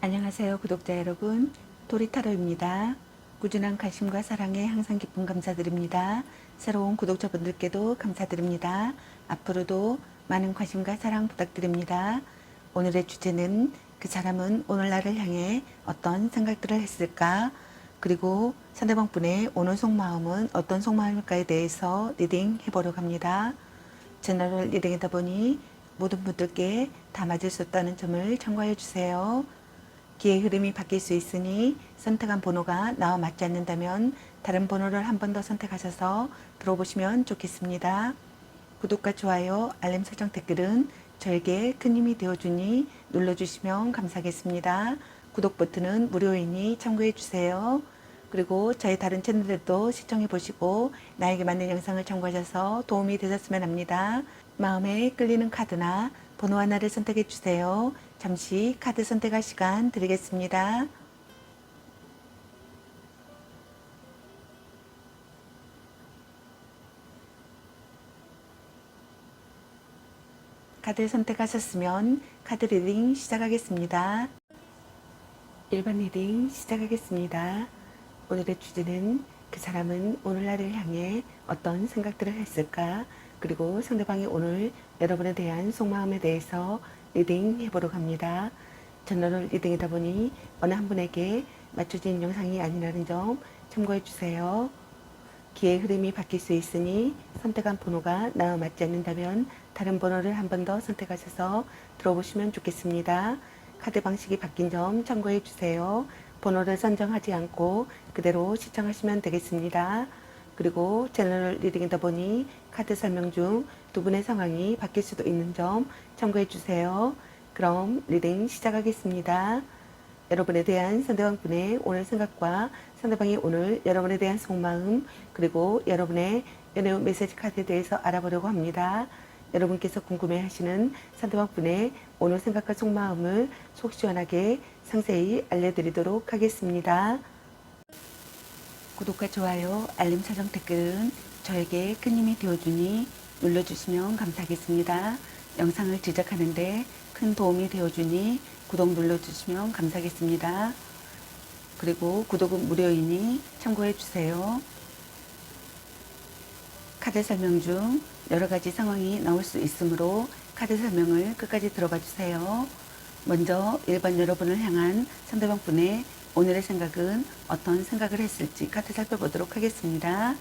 안녕하세요, 구독자 여러분. 도리타로입니다. 꾸준한 관심과 사랑에 항상 기쁨 감사드립니다. 새로운 구독자분들께도 감사드립니다. 앞으로도 많은 관심과 사랑 부탁드립니다. 오늘의 주제는 그 사람은 오늘 나를 향해 어떤 생각들을 했을까? 그리고 상대방 분의 오늘 속마음은 어떤 속마음일까에 대해서 리딩 해보려고 합니다. 제너럴 리딩이다 보니 모든 분들께 다 맞을 수 없다는 점을 참고해 주세요. 기의 흐름이 바뀔 수 있으니 선택한 번호가 나와 맞지 않는다면 다른 번호를 한 번 더 선택하셔서 들어보시면 좋겠습니다. 구독과 좋아요, 알림 설정 댓글은 저에게 큰 힘이 되어주니 눌러주시면 감사하겠습니다. 구독 버튼은 무료이니 참고해주세요. 그리고 저희 다른 채널들도 시청해보시고 나에게 맞는 영상을 참고하셔서 도움이 되셨으면 합니다. 마음에 끌리는 카드나 번호 하나를 선택해주세요. 잠시 카드 선택할 시간 드리겠습니다. 카드 선택하셨으면 카드 리딩 시작하겠습니다. 1번 리딩 시작하겠습니다. 오늘의 주제는 그 사람은 오늘 나를 향해 어떤 생각들을 했을까? 그리고 상대방이 오늘 여러분에 대한 속마음에 대해서 리딩 해보려고 합니다. 전널 리딩이다 보니 어느 한 분에게 맞춰진 영상이 아니라는 점 참고해 주세요. 기의 흐름이 바뀔 수 있으니 선택한 번호가 나와 맞지 않는다면 다른 번호를 한 번 더 선택하셔서 들어보시면 좋겠습니다. 카드 방식이 바뀐 점 참고해 주세요. 번호를 선정하지 않고 그대로 시청하시면 되겠습니다. 그리고 제너럴 리딩이다 보니 카드 설명 중 두 분의 상황이 바뀔 수도 있는 점 참고해 주세요. 그럼 리딩 시작하겠습니다. 여러분에 대한 상대방 분의 오늘 생각과 상대방이 오늘 여러분에 대한 속마음, 그리고 여러분의 연애 메시지 카드에 대해서 알아보려고 합니다. 여러분께서 궁금해 하시는 상대방 분의 오늘 생각과 속마음을 속 시원하게 상세히 알려드리도록 하겠습니다. 구독과 좋아요, 알림 설정 댓글은 저에게 큰 힘이 되어주니 눌러주시면 감사하겠습니다. 영상을 제작하는데 큰 도움이 되어주니 구독 눌러주시면 감사하겠습니다. 그리고 구독은 무료이니 참고해주세요. 카드 설명 중 여러가지 상황이 나올 수 있으므로 카드 설명을 끝까지 들어봐 주세요. 먼저 1번 여러분을 향한 상대방 분의 오늘의 생각은 어떤 생각을 했을지 카드 살펴보도록 하겠습니다.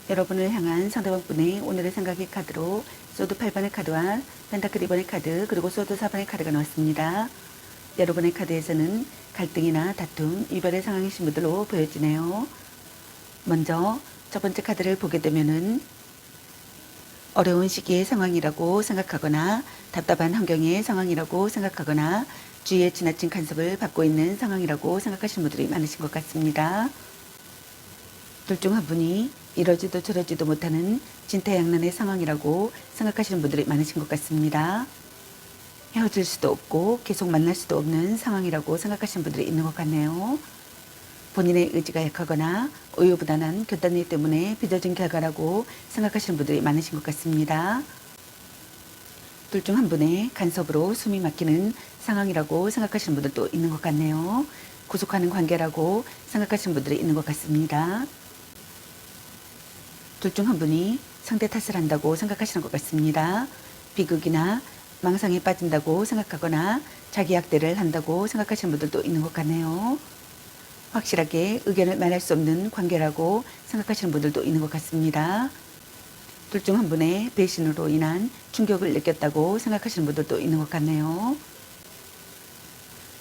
여러분을 향한 상대방 분의 오늘의 생각의 카드로 소드 8번의 카드와 펜타클 2번의 카드, 그리고 소드 4번의 카드가 나왔습니다. 여러분의 카드에서는 갈등이나 다툼, 이별의 상황이신 분들로 보여지네요. 먼저 첫 번째 카드를 보게 되면은 어려운 시기의 상황이라고 생각하거나 답답한 환경의 상황이라고 생각하거나 주위에 지나친 간섭을 받고 있는 상황이라고 생각하시는 분들이 많으신 것 같습니다. 둘 중 한 분이 이러지도 저러지도 못하는 진퇴양난의 상황이라고 생각하시는 분들이 많으신 것 같습니다. 헤어질 수도 없고 계속 만날 수도 없는 상황이라고 생각하시는 분들이 있는 것 같네요. 본인의 의지가 약하거나 우유부단한 결단력 때문에 빚어진 결과라고 생각하시는 분들이 많으신 것 같습니다. 둘 중 한 분의 간섭으로 숨이 막히는 상황이라고 생각하시는 분들도 있는 것 같네요. 구속하는 관계라고 생각하시는 분들이 있는 것 같습니다. 둘 중 한 분이 상대 탓을 한다고 생각하시는 것 같습니다. 비극이나 망상에 빠진다고 생각하거나 자기 학대를 한다고 생각하시는 분들도 있는 것 같네요. 확실하게 의견을 말할 수 없는 관계라고 생각하시는 분들도 있는 것 같습니다. 둘 중 한 분의 배신으로 인한 충격을 느꼈다고 생각하시는 분들도 있는 것 같네요.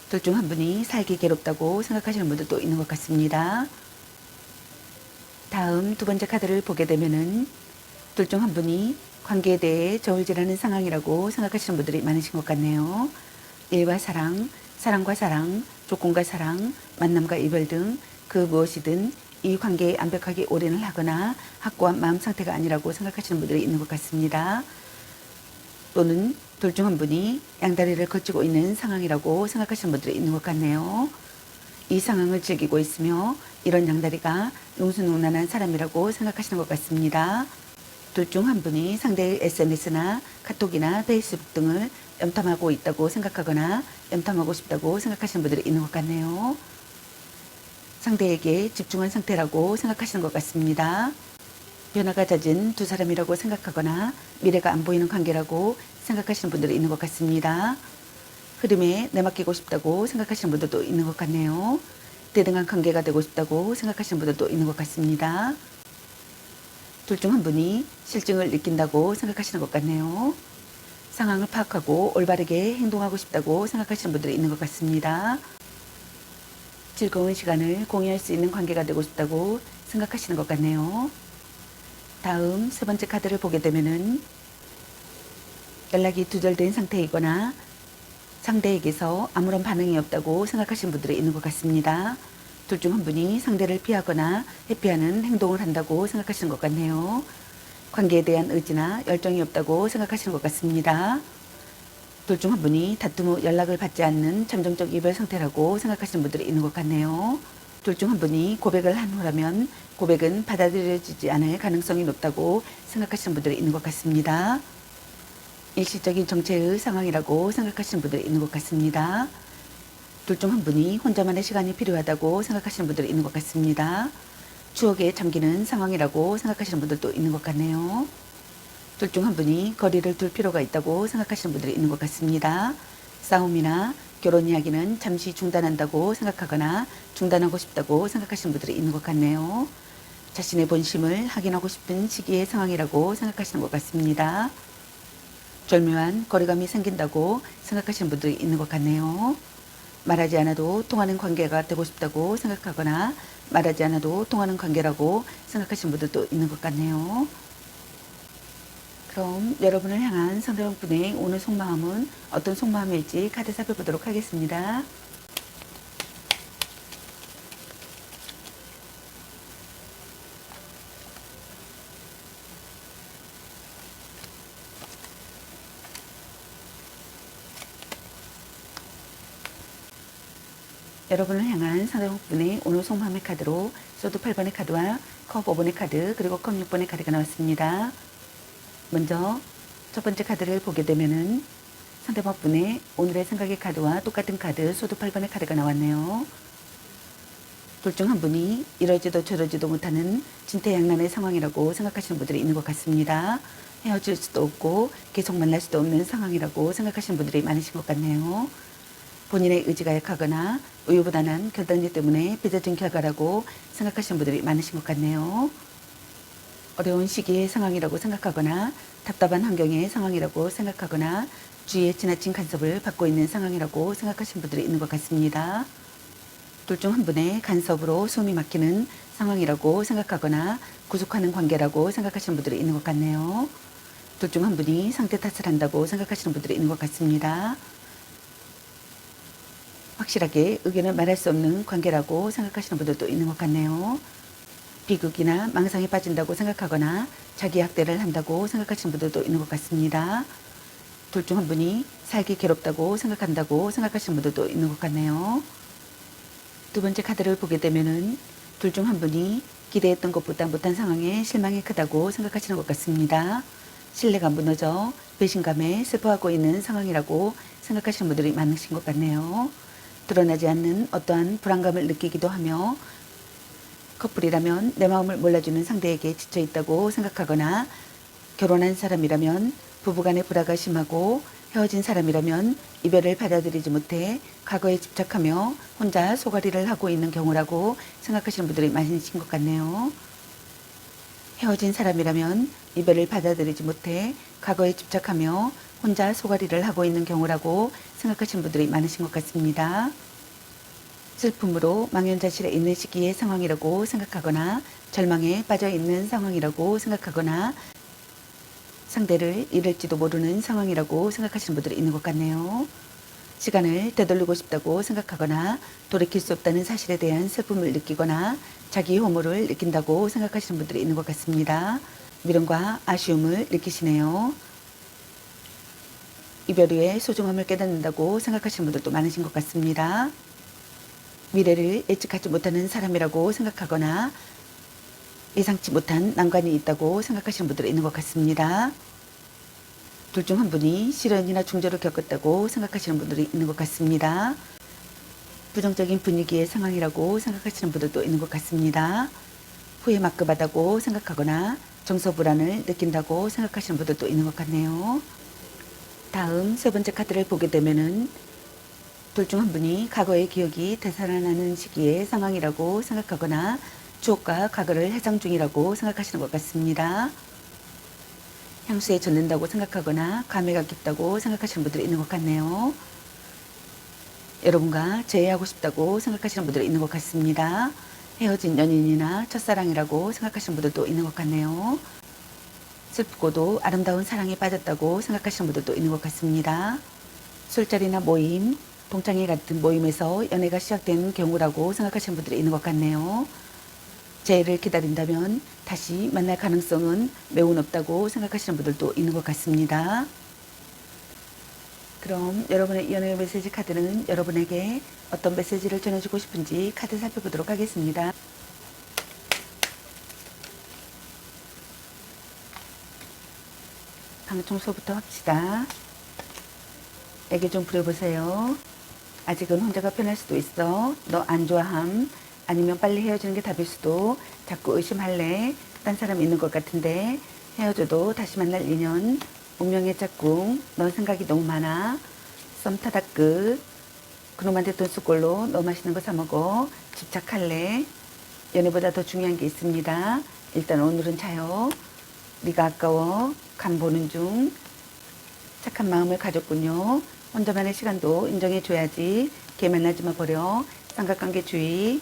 둘 중 한 분이 살기 괴롭다고 생각하시는 분들도 있는 것 같습니다. 다음 두 번째 카드를 보게 되면은 둘 중 한 분이 관계에 대해 저울질하는 상황이라고 생각하시는 분들이 많으신 것 같네요. 일과 사랑, 사랑과 사랑, 조건과 사랑, 만남과 이별 등 그 무엇이든 이 관계에 완벽하게 올인을 하거나 확고한 마음 상태가 아니라고 생각하시는 분들이 있는 것 같습니다. 또는 둘 중 한 분이 양다리를 거치고 있는 상황이라고 생각하시는 분들이 있는 것 같네요. 이 상황을 즐기고 있으며 이런 양다리가 능수능란한 사람이라고 생각하시는 것 같습니다. 둘 중 한 분이 상대의 SNS나 카톡이나 페이스북 등을 염탐하고 있다고 생각하거나 염탐하고 싶다고 생각하시는 분들이 있는 것 같네요. 상대에게 집중한 상태라고 생각하시는 것 같습니다. 변화가 잦은 두 사람이라고 생각하거나 미래가 안 보이는 관계라고 생각하시는 분들이 있는 것 같습니다. 흐름에 내맡기고 싶다고 생각하시는 분들도 있는 것 같네요. 대등한 관계가 되고 싶다고 생각하시는 분들도 있는 것 같습니다. 둘 중 한 분이 실증을 느낀다고 생각하시는 것 같네요. 상황을 파악하고 올바르게 행동하고 싶다고 생각하시는 분들이 있는 것 같습니다. 즐거운 시간을 공유할 수 있는 관계가 되고 싶다고 생각하시는 것 같네요. 다음 세 번째 카드를 보게 되면은 연락이 두절된 상태이거나 상대에게서 아무런 반응이 없다고 생각하시는 분들이 있는 것 같습니다. 둘 중 한 분이 상대를 피하거나 회피하는 행동을 한다고 생각하시는 것 같네요. 관계에 대한 의지나 열정이 없다고 생각하시는 것 같습니다. 둘 중 한 분이 다툼 후 연락을 받지 않는 잠정적 이별 상태라고 생각하시는 분들이 있는 것 같네요. 둘 중 한 분이 고백을 한 후라면 고백은 받아들여지지 않을 가능성이 높다고 생각하시는 분들이 있는 것 같습니다. 일시적인 정체의 상황이라고 생각하시는 분들이 있는 것 같습니다. 둘 중 한 분이 혼자만의 시간이 필요하다고 생각하시는 분들이 있는 것 같습니다. 추억에 잠기는 상황이라고 생각하시는 분들도 있는 것 같네요. 둘 중 한 분이 거리를 둘 필요가 있다고 생각하시는 분들이 있는 것 같습니다. 싸움이나 결혼 이야기는 잠시 중단한다고 생각하거나 중단하고 싶다고 생각하시는 분들이 있는 것 같네요. 자신의 본심을 확인하고 싶은 시기의 상황이라고 생각하시는 것 같습니다. 절묘한 거리감이 생긴다고 생각하시는 분들이 있는 것 같네요. 말하지 않아도 통하는 관계가 되고 싶다고 생각하거나 말하지 않아도 통하는 관계라고 생각하시는 분들도 있는 것 같네요. 그럼 여러분을 향한 상대방분의 오늘 속마음은 어떤 속마음일지 카드 살펴보도록 하겠습니다. 여러분을 향한 상대방분의 오늘 속마음의 카드로 소드 8번의 카드와 컵 5번의 카드 그리고 컵 6번의 카드가 나왔습니다. 먼저 첫 번째 카드를 보게 되면은 상대방분의 오늘의 생각의 카드와 똑같은 카드 소드 8번의 카드가 나왔네요. 둘 중 한 분이 이러지도 저러지도 못하는 진퇴양난의 상황이라고 생각하시는 분들이 있는 것 같습니다. 헤어질 수도 없고 계속 만날 수도 없는 상황이라고 생각하시는 분들이 많으신 것 같네요. 본인의 의지가 약하거나 우유부단한 결단력 때문에 빚어진 결과라고 생각하시는 분들이 많으신 것 같네요. 어려운 시기의 상황이라고 생각하거나 답답한 환경의 상황이라고 생각하거나 주위에 지나친 간섭을 받고 있는 상황이라고 생각하시는 분들이 있는 것 같습니다. 둘 중 한 분의 간섭으로 숨이 막히는 상황이라고 생각하거나 구속하는 관계라고 생각하시는 분들이 있는 것 같네요. 둘 중 한 분이 상대 탓을 한다고 생각하시는 분들이 있는 것 같습니다. 확실하게 의견을 말할 수 없는 관계라고 생각하시는 분들도 있는 것 같네요. 비극이나 망상에 빠진다고 생각하거나 자기 학대를 한다고 생각하시는 분들도 있는 것 같습니다. 둘 중 한 분이 살기 괴롭다고 생각한다고 생각하시는 분들도 있는 것 같네요. 두 번째 카드를 보게 되면은 둘 중 한 분이 기대했던 것보다 못한 상황에 실망이 크다고 생각하시는 것 같습니다. 신뢰가 무너져 배신감에 슬퍼하고 있는 상황이라고 생각하시는 분들이 많으신 것 같네요. 드러나지 않는 어떠한 불안감을 느끼기도 하며 커플이라면 내 마음을 몰라주는 상대에게 지쳐 있다고 생각하거나 결혼한 사람이라면 부부간의 불화가 심하고 헤어진 사람이라면 이별을 받아들이지 못해 과거에 집착하며 혼자 소가리를 하고 있는 경우라고 생각하시는 분들이 많으신 것 같네요. 헤어진 사람이라면 이별을 받아들이지 못해 과거에 집착하며 혼자 소가리를 하고 있는 경우라고 생각하시는 분들이 많으신 것 같습니다. 슬픔으로 망연자실해 있는 시기의 상황이라고 생각하거나 절망에 빠져 있는 상황이라고 생각하거나 상대를 잃을지도 모르는 상황이라고 생각하시는 분들이 있는 것 같네요. 시간을 되돌리고 싶다고 생각하거나 돌이킬 수 없다는 사실에 대한 슬픔을 느끼거나 자기 혐오를 느낀다고 생각하시는 분들이 있는 것 같습니다. 미련과 아쉬움을 느끼시네요. 이별 후에 소중함을 깨닫는다고 생각하시는 분들도 많으신 것 같습니다. 미래를 예측하지 못하는 사람이라고 생각하거나 예상치 못한 난관이 있다고 생각하시는 분들이 있는 것 같습니다. 둘 중 한 분이 실연이나 중절을 겪었다고 생각하시는 분들이 있는 것 같습니다. 부정적인 분위기의 상황이라고 생각하시는 분들도 있는 것 같습니다. 후회 막급하다고 생각하거나 정서 불안을 느낀다고 생각하시는 분들도 있는 것 같네요. 다음 세 번째 카드를 보게 되면은 둘 중 한 분이 과거의 기억이 되살아나는 시기의 상황이라고 생각하거나 추억과 과거를 해상 중이라고 생각하시는 것 같습니다. 향수에 젖는다고 생각하거나 감회가 깊다고 생각하시는 분들이 있는 것 같네요. 여러분과 재회하고 싶다고 생각하시는 분들이 있는 것 같습니다. 헤어진 연인이나 첫사랑이라고 생각하시는 분들도 있는 것 같네요. 슬프고도 아름다운 사랑에 빠졌다고 생각하시는 분들도 있는 것 같습니다. 술자리나 모임, 동창회 같은 모임에서 연애가 시작된 경우라고 생각하시는 분들이 있는 것 같네요. 재해를 기다린다면 다시 만날 가능성은 매우 높다고 생각하시는 분들도 있는 것 같습니다. 그럼 여러분의 연애 메시지 카드는 여러분에게 어떤 메시지를 전해주고 싶은지 카드 살펴보도록 하겠습니다. 방 청소부터 합시다. 애교 좀 부려보세요. 아직은 혼자가 편할 수도 있어. 너 안 좋아함. 아니면 빨리 헤어지는 게 답일 수도. 자꾸 의심할래. 딴 사람 있는 것 같은데. 헤어져도 다시 만날 인연. 운명의 짝꿍. 넌 생각이 너무 많아. 썸 타다 끝. 그놈한테 돈 쓸 걸로 너 맛있는 거 사 먹어. 집착할래. 연애보다 더 중요한 게 있습니다. 일단 오늘은 자요. 네가 아까워. 간 보는 중. 착한 마음을 가졌군요. 혼자만의 시간도 인정해줘야지. 걔 만나지 마 버려. 삼각관계 주의.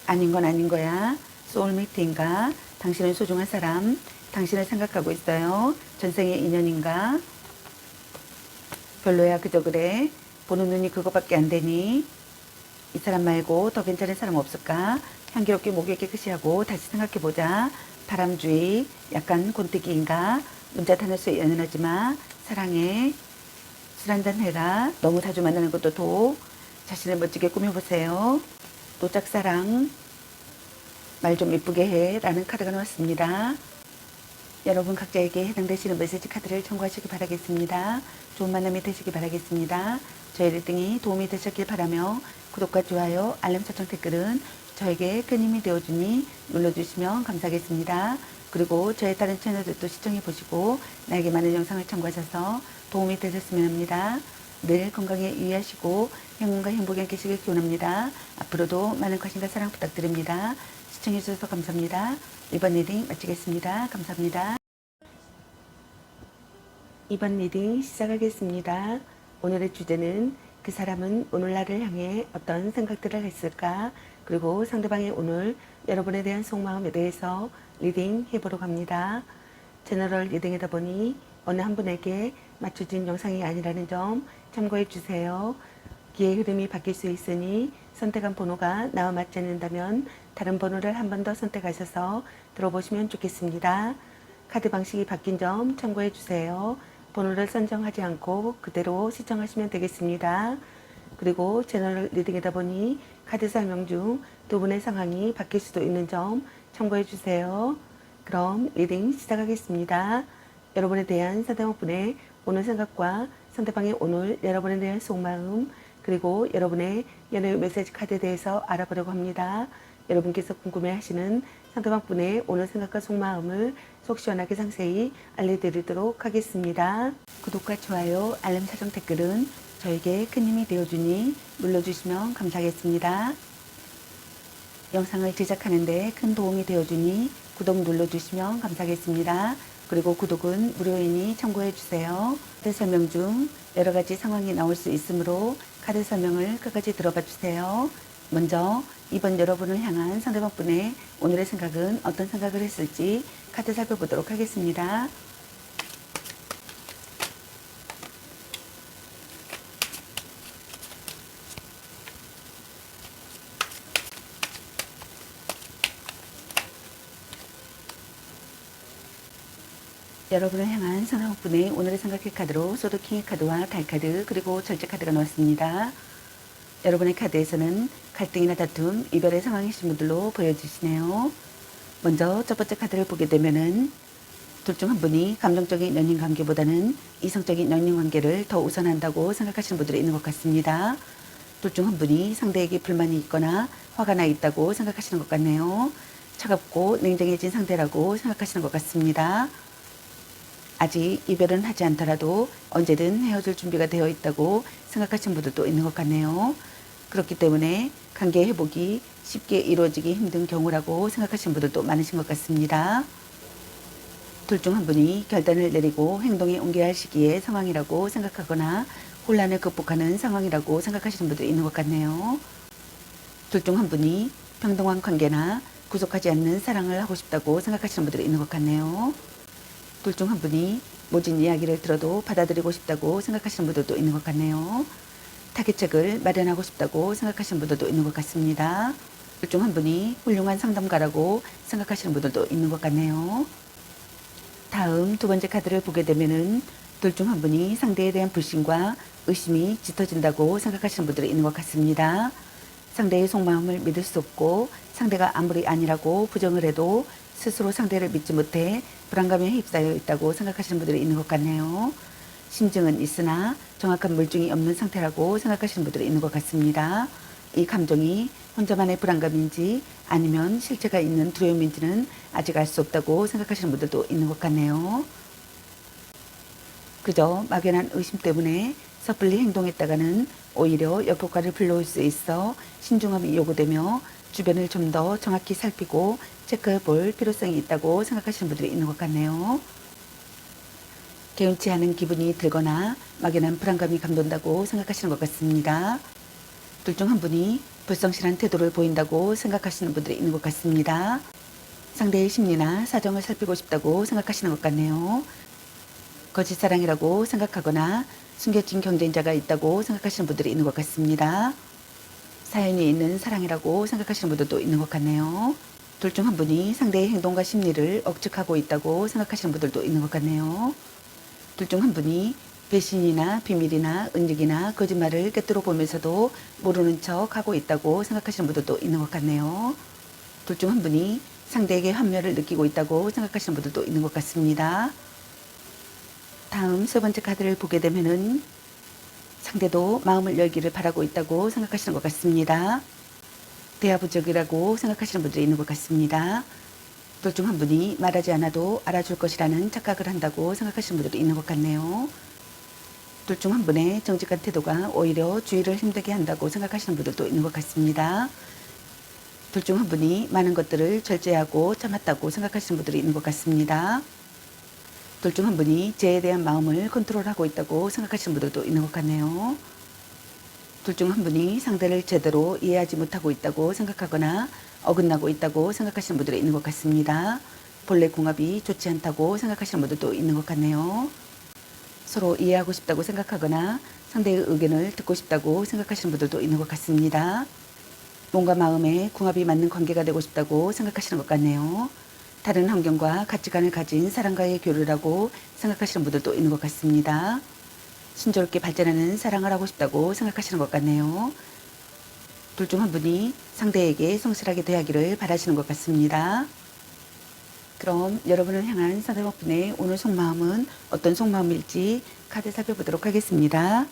아닌 건 아닌 거야. 소울메이트인가? 당신은 소중한 사람. 당신을 생각하고 있어요. 전생의 인연인가? 별로야 그저 그래. 보는 눈이 그거밖에 안 되니. 이 사람 말고 더 괜찮은 사람 없을까? 향기롭게 목에 깨끗이 하고 다시 생각해보자. 바람주의. 약간 곤뜨기인가? 문자 타늘수에 연연하지 마. 사랑해. 술 한잔 해라. 너무 자주 만나는 것도 도. 자신을 멋지게 꾸며보세요. 또 짝사랑. 말 좀 이쁘게 해. 라는 카드가 나왔습니다. 여러분 각자에게 해당되시는 메시지 카드를 참고하시기 바라겠습니다. 좋은 만남이 되시기 바라겠습니다. 저희 리딩이 도움이 되셨길 바라며 구독과 좋아요, 알람 설정 댓글은 저에게 큰 힘이 되어주니 눌러주시면 감사하겠습니다. 그리고 저의 다른 채널들도 시청해보시고 나에게 많은 영상을 참고하셔서 도움이 되셨으면 합니다. 늘 건강에 유의하시고 행운과 행복이 함께 하시길 기원합니다. 앞으로도 많은 관심과 사랑 부탁드립니다. 시청해주셔서 감사합니다. 이번 리딩 마치겠습니다. 감사합니다. 이번 리딩 시작하겠습니다. 오늘의 주제는 그 사람은 오늘 나를 향해 어떤 생각들을 했을까? 그리고 상대방의 오늘 여러분에 대한 속마음에 대해서 리딩 해보려고 합니다. 제너럴 리딩이다 보니 어느 한 분에게 맞춰진 영상이 아니라는 점 참고해 주세요. 기의 흐름이 바뀔 수 있으니 선택한 번호가 나와 맞지 않는다면 다른 번호를 한 번 더 선택하셔서 들어보시면 좋겠습니다. 카드 방식이 바뀐 점 참고해 주세요. 번호를 선정하지 않고 그대로 시청하시면 되겠습니다. 그리고 채널 리딩이다 보니 카드 설명 중 두 분의 상황이 바뀔 수도 있는 점 참고해 주세요. 그럼 리딩 시작하겠습니다. 여러분에 대한 상대방분의 오늘 생각과 상대방의 오늘 여러분에 대한 속마음 그리고 여러분의 연애 메시지 카드에 대해서 알아보려고 합니다. 여러분께서 궁금해하시는 상대방분의 오늘 생각과 속마음을 속 시원하게 상세히 알려드리도록 하겠습니다. 구독과 좋아요, 알람 설정 댓글은 저에게 큰 힘이 되어주니 눌러주시면 감사하겠습니다. 영상을 제작하는 데 큰 도움이 되어주니 구독 눌러주시면 감사하겠습니다. 그리고 구독은 무료이니 참고해주세요. 카드 설명 중 여러가지 상황이 나올 수 있으므로 카드 설명을 끝까지 들어봐 주세요. 먼저 이번 여러분을 향한 상대방분의 오늘의 생각은 어떤 생각을 했을지 카드 살펴보도록 하겠습니다. 여러분을 향한 선호분의 오늘의 삼각형 카드로 소드킹의 카드와 달카드 그리고 절제 카드가 나왔습니다. 여러분의 카드에서는 갈등이나 다툼, 이별의 상황이신 분들로 보여주시네요. 먼저 첫 번째 카드를 보게 되면은 둘 중 한 분이 감정적인 연인 관계보다는 이성적인 연인 관계를 더 우선한다고 생각하시는 분들이 있는 것 같습니다. 둘 중 한 분이 상대에게 불만이 있거나 화가 나 있다고 생각하시는 것 같네요. 차갑고 냉정해진 상대라고 생각하시는 것 같습니다. 아직 이별은 하지 않더라도 언제든 헤어질 준비가 되어 있다고 생각하시는 분들도 있는 것 같네요. 그렇기 때문에 관계 회복이 쉽게 이루어지기 힘든 경우라고 생각하시는 분들도 많으신 것 같습니다. 둘 중 한 분이 결단을 내리고 행동에 옮겨야 할 시기의 상황이라고 생각하거나 혼란을 극복하는 상황이라고 생각하시는 분들이 있는 것 같네요. 둘 중 한 분이 평등한 관계나 구속하지 않는 사랑을 하고 싶다고 생각하시는 분들이 있는 것 같네요. 둘 중 한 분이 모진 이야기를 들어도 받아들이고 싶다고 생각하시는 분들도 있는 것 같네요. 타개책을 마련하고 싶다고 생각하시는 분들도 있는 것 같습니다. 둘 중 한 분이 훌륭한 상담가라고 생각하시는 분들도 있는 것 같네요. 다음 두 번째 카드를 보게 되면은 둘 중 한 분이 상대에 대한 불신과 의심이 짙어진다고 생각하시는 분들이 있는 것 같습니다. 상대의 속마음을 믿을 수 없고 상대가 아무리 아니라고 부정을 해도 스스로 상대를 믿지 못해 불안감에 휩싸여 있다고 생각하시는 분들이 있는 것 같네요. 심증은 있으나 정확한 물증이 없는 상태라고 생각하시는 분들이 있는 것 같습니다. 이 감정이 혼자만의 불안감인지 아니면 실체가 있는 두려움인지는 아직 알 수 없다고 생각하시는 분들도 있는 것 같네요. 그저 막연한 의심 때문에 섣불리 행동했다가는 오히려 역효과를 불러올 수 있어 신중함이 요구되며 주변을 좀 더 정확히 살피고 체크해 볼 필요성이 있다고 생각하시는 분들이 있는 것 같네요. 개운치 않은 기분이 들거나 막연한 불안감이 감돈다고 생각하시는 것 같습니다. 둘 중 한 분이 불성실한 태도를 보인다고 생각하시는 분들이 있는 것 같습니다. 상대의 심리나 사정을 살피고 싶다고 생각하시는 것 같네요. 거짓사랑이라고 생각하거나 숨겨진 경쟁자가 있다고 생각하시는 분들이 있는 것 같습니다. 사연이 있는 사랑이라고 생각하시는 분들도 있는 것 같네요. 둘 중 한 분이 상대의 행동과 심리를 억측하고 있다고 생각하시는 분들도 있는 것 같네요. 둘 중 한 분이 배신이나 비밀이나 은닉이나 거짓말을 꿰뚫어 보면서도 모르는 척 하고 있다고 생각하시는 분들도 있는 것 같네요. 둘 중 한 분이 상대에게 환멸을 느끼고 있다고 생각하시는 분들도 있는 것 같습니다. 다음 세 번째 카드를 보게 되면은 상대도 마음을 열기를 바라고 있다고 생각하시는 것 같습니다. 대화 부족이라고 생각하시는 분들이 있는 것 같습니다. 둘 중 한 분이 말하지 않아도 알아줄 것이라는 착각을 한다고 생각하시는 분들이 있는 것 같네요. 둘 중 한 분의 정직한 태도가 오히려 주의를 힘들게 한다고 생각하시는 분들도 있는 것 같습니다. 둘 중 한 분이 많은 것들을 절제하고 참았다고 생각하시는 분들이 있는 것 같습니다. 둘 중 한 분이 죄에 대한 마음을 컨트롤하고 있다고 생각하시는 분들도 있는 것 같네요. 둘 중 한 분이 상대를 제대로 이해하지 못하고 있다고 생각하거나 어긋나고 있다고 생각하시는 분들이 있는 것 같습니다. 본래 궁합이 좋지 않다고 생각하시는 분들도 있는 것 같네요. 서로 이해하고 싶다고 생각하거나 상대의 의견을 듣고 싶다고 생각하시는 분들도 있는 것 같습니다. 몸과 마음의 궁합이 맞는 관계가 되고 싶다고 생각하시는 것 같네요. 다른 환경과 가치관을 가진 사람과의 교류라고 생각하시는 분들도 있는 것 같습니다. 순조롭게 발전하는 사랑을 하고 싶다고 생각하시는 것 같네요. 둘 중 한 분이 상대에게 성실하게 대하기를 바라시는 것 같습니다. 그럼 여러분을 향한 상대방분의 오늘 속마음은 어떤 속마음일지 카드 살펴보도록 하겠습니다.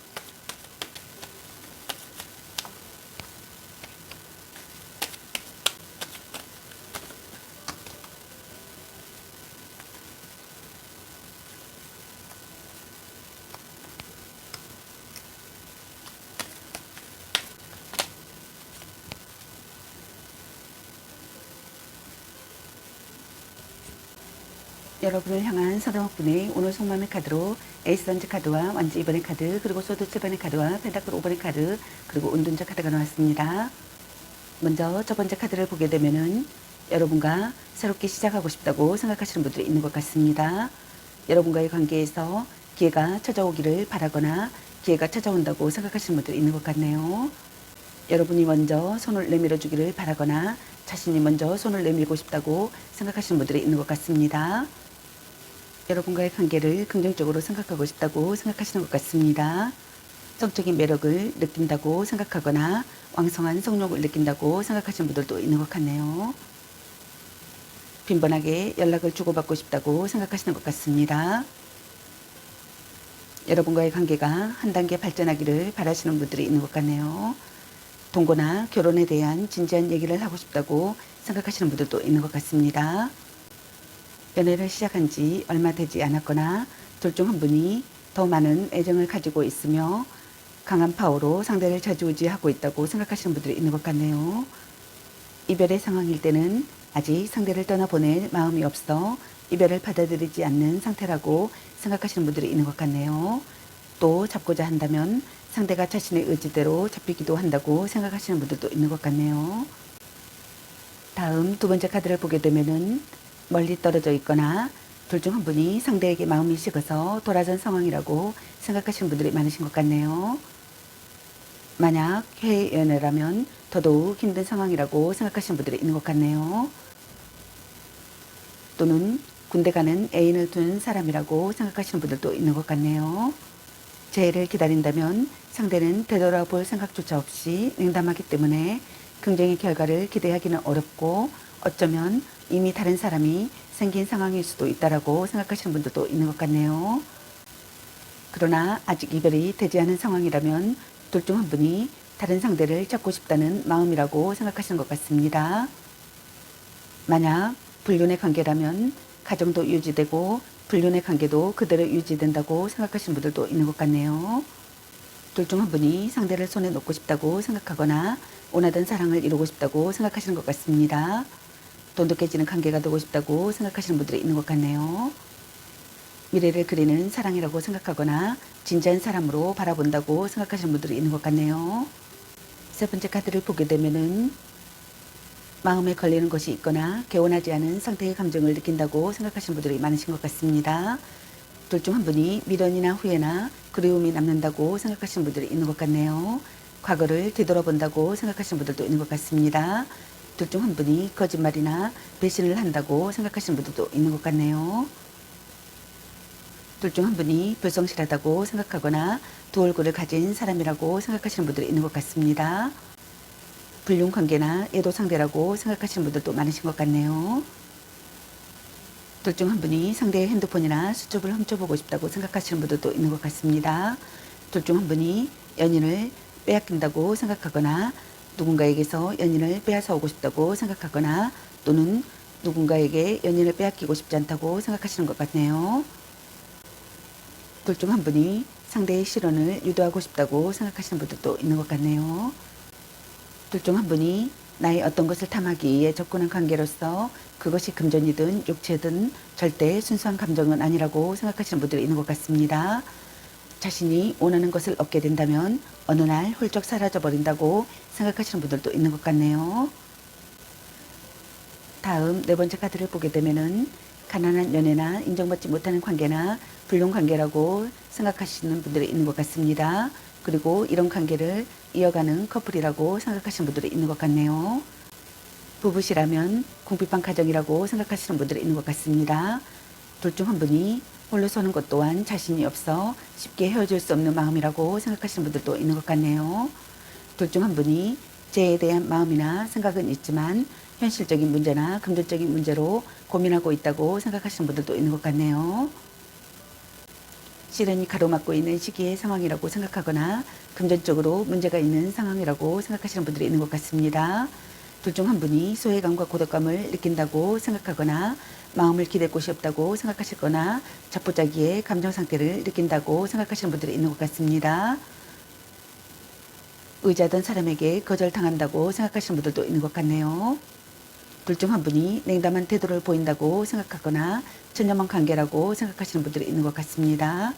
여러분을 향한 상대방분의 오늘 속마음의 카드로 에이스 던지 카드와 완지 2번의 카드 그리고 소드 7번의 카드와 펜타클 5번의 카드 그리고 운둔자 카드가 나왔습니다. 먼저 첫 번째 카드를 보게 되면은 여러분과 새롭게 시작하고 싶다고 생각하시는 분들이 있는 것 같습니다. 여러분과의 관계에서 기회가 찾아오기를 바라거나 기회가 찾아온다고 생각하시는 분들이 있는 것 같네요. 여러분이 먼저 손을 내밀어 주기를 바라거나 자신이 먼저 손을 내밀고 싶다고 생각하시는 분들이 있는 것 같습니다. 여러분과의 관계를 긍정적으로 생각하고 싶다고 생각하시는 것 같습니다. 성적인 매력을 느낀다고 생각하거나 왕성한 성욕을 느낀다고 생각하시는 분들도 있는 것 같네요. 빈번하게 연락을 주고받고 싶다고 생각하시는 것 같습니다. 여러분과의 관계가 한 단계 발전하기를 바라시는 분들이 있는 것 같네요. 동거나 결혼에 대한 진지한 얘기를 하고 싶다고 생각하시는 분들도 있는 것 같습니다. 연애를 시작한 지 얼마 되지 않았거나 둘 중 한 분이 더 많은 애정을 가지고 있으며 강한 파워로 상대를 좌지우지하고 있다고 생각하시는 분들이 있는 것 같네요. 이별의 상황일 때는 아직 상대를 떠나보낼 마음이 없어 이별을 받아들이지 않는 상태라고 생각하시는 분들이 있는 것 같네요. 또 잡고자 한다면 상대가 자신의 의지대로 잡히기도 한다고 생각하시는 분들도 있는 것 같네요. 다음 두 번째 카드를 보게 되면은 멀리 떨어져 있거나 둘 중 한 분이 상대에게 마음이 식어서 돌아선 상황이라고 생각하시는 분들이 많으신 것 같네요. 만약 해외 연애라면 더더욱 힘든 상황이라고 생각하시는 분들이 있는 것 같네요. 또는 군대 가는 애인을 둔 사람이라고 생각하시는 분들도 있는 것 같네요. 재해를 기다린다면 상대는 되돌아볼 생각조차 없이 냉담하기 때문에 긍정의 결과를 기대하기는 어렵고 어쩌면 이미 다른 사람이 생긴 상황일 수도 있다라고 생각하시는 분들도 있는 것 같네요. 그러나 아직 이별이 되지 않은 상황이라면 둘 중 한 분이 다른 상대를 찾고 싶다는 마음이라고 생각하시는 것 같습니다. 만약 불륜의 관계라면 가정도 유지되고 불륜의 관계도 그대로 유지된다고 생각하시는 분들도 있는 것 같네요. 둘 중 한 분이 상대를 손에 놓고 싶다고 생각하거나 원하던 사랑을 이루고 싶다고 생각하시는 것 같습니다. 돈도 깨지는 관계가 되고 싶다고 생각하시는 분들이 있는 것 같네요. 미래를 그리는 사랑이라고 생각하거나 진지한 사람으로 바라본다고 생각하시는 분들이 있는 것 같네요. 세 번째 카드를 보게 되면은 마음에 걸리는 것이 있거나 개운하지 않은 상태의 감정을 느낀다고 생각하시는 분들이 많으신 것 같습니다. 둘 중 한 분이 미련이나 후회나 그리움이 남는다고 생각하시는 분들이 있는 것 같네요. 과거를 되돌아본다고 생각하시는 분들도 있는 것 같습니다. 둘 중 한 분이 거짓말이나 배신을 한다고 생각하시는 분들도 있는 것 같네요. 둘 중 한 분이 불성실하다고 생각하거나 두 얼굴을 가진 사람이라고 생각하시는 분들이 있는 것 같습니다. 불륜 관계나 애도 상대라고 생각하시는 분들도 많으신 것 같네요. 둘 중 한 분이 상대의 핸드폰이나 수첩을 훔쳐보고 싶다고 생각하시는 분들도 있는 것 같습니다. 둘 중 한 분이 연인을 빼앗긴다고 생각하거나 누군가에게서 연인을 빼앗아 오고 싶다고 생각하거나 또는 누군가에게 연인을 빼앗기고 싶지 않다고 생각하시는 것 같네요. 둘 중 한 분이 상대의 실언을 유도하고 싶다고 생각하시는 분들도 있는 것 같네요. 둘 중 한 분이 나의 어떤 것을 탐하기 위해 접근한 관계로서 그것이 금전이든 육체든 절대 순수한 감정은 아니라고 생각하시는 분들이 있는 것 같습니다. 자신이 원하는 것을 얻게 된다면 어느 날 훌쩍 사라져 버린다고 생각하시는 분들도 있는 것 같네요. 다음 네 번째 카드를 보게 되면은 가난한 연애나 인정받지 못하는 관계나 불륜 관계라고 생각하시는 분들이 있는 것 같습니다. 그리고 이런 관계를 이어가는 커플이라고 생각하시는 분들이 있는 것 같네요. 부부시라면 궁핍한 가정이라고 생각하시는 분들이 있는 것 같습니다. 둘 중 한 분이 홀로 서는 것 또한 자신이 없어 쉽게 헤어질 수 없는 마음이라고 생각하시는 분들도 있는 것 같네요. 둘 중 한 분이 재해에 대한 마음이나 생각은 있지만 현실적인 문제나 금전적인 문제로 고민하고 있다고 생각하시는 분들도 있는 것 같네요. 시련이 가로막고 있는 시기의 상황이라고 생각하거나 금전적으로 문제가 있는 상황이라고 생각하시는 분들이 있는 것 같습니다. 둘 중 한 분이 소외감과 고독감을 느낀다고 생각하거나 마음을 기댈 곳이 없다고 생각하시거나 자포자기의 감정 상태를 느낀다고 생각하시는 분들이 있는 것 같습니다. 의지하던 사람에게 거절당한다고 생각하시는 분들도 있는 것 같네요. 둘 중 한 분이 냉담한 태도를 보인다고 생각하거나 천연만 관계라고 생각하시는 분들이 있는 것 같습니다.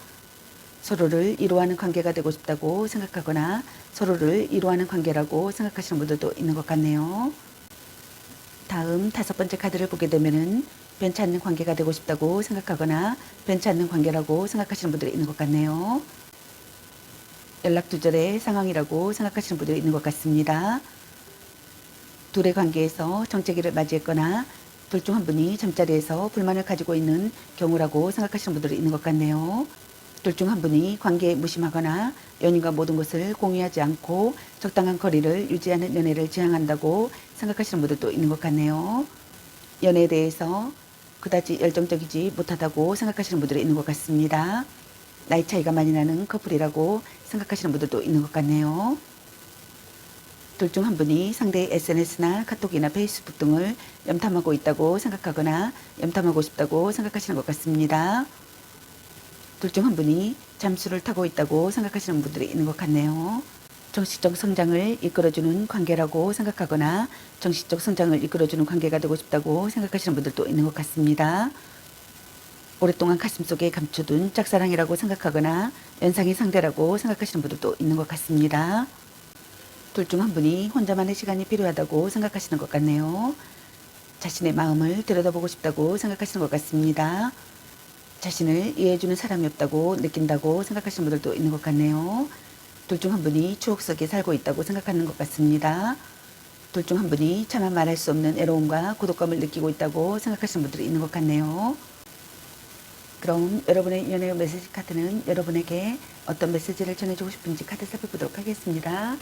서로를 위로하는 관계가 되고 싶다고 생각하거나 서로를 위로하는 관계라고 생각하시는 분들도 있는 것 같네요. 다음 다섯 번째 카드를 보게 되면은 변치 않는 관계가 되고 싶다고 생각하거나 변치 않는 관계라고 생각하시는 분들이 있는 것 같네요. 연락 두절의 상황이라고 생각하시는 분들이 있는 것 같습니다. 둘의 관계에서 정체기를 맞이했거나 둘 중 한 분이 잠자리에서 불만을 가지고 있는 경우라고 생각하시는 분들이 있는 것 같네요. 둘 중 한 분이 관계에 무심하거나 연인과 모든 것을 공유하지 않고 적당한 거리를 유지하는 연애를 지향한다고 생각하시는 분들도 있는 것 같네요. 연애에 대해서 그다지 열정적이지 못하다고 생각하시는 분들이 있는 것 같습니다. 나이 차이가 많이 나는 커플이라고 생각하시는 분들도 있는 것 같네요. 둘 중 한 분이 상대의 SNS나 카톡이나 페이스북 등을 염탐하고 있다고 생각하거나 염탐하고 싶다고 생각하시는 것 같습니다. 둘 중 한 분이 잠수를 타고 있다고 생각하시는 분들이 있는 것 같네요. 정신적 성장을 이끌어주는 관계라고 생각하거나 정신적 성장을 이끌어주는 관계가 되고 싶다고 생각하시는 분들도 있는 것 같습니다. 오랫동안 가슴속에 감춰둔 짝사랑이라고 생각하거나 연상의 상대라고 생각하시는 분들도 있는 것 같습니다. 둘 중 한 분이 혼자만의 시간이 필요하다고 생각하시는 것 같네요. 자신의 마음을 들여다보고 싶다고 생각하시는 것 같습니다. 자신을 이해해주는 사람이 없다고 느낀다고 생각하시는 분들도 있는 것 같네요. 둘 중 한 분이 추억 속에 살고 있다고 생각하는 것 같습니다. 둘 중 한 분이 차마 말할 수 없는 외로움과 고독감을 느끼고 있다고 생각하시는 분들이 있는 것 같네요. 그럼 여러분의 연애 메시지 카드는 여러분에게 어떤 메시지를 전해주고 싶은지 카드 살펴보도록 하겠습니다.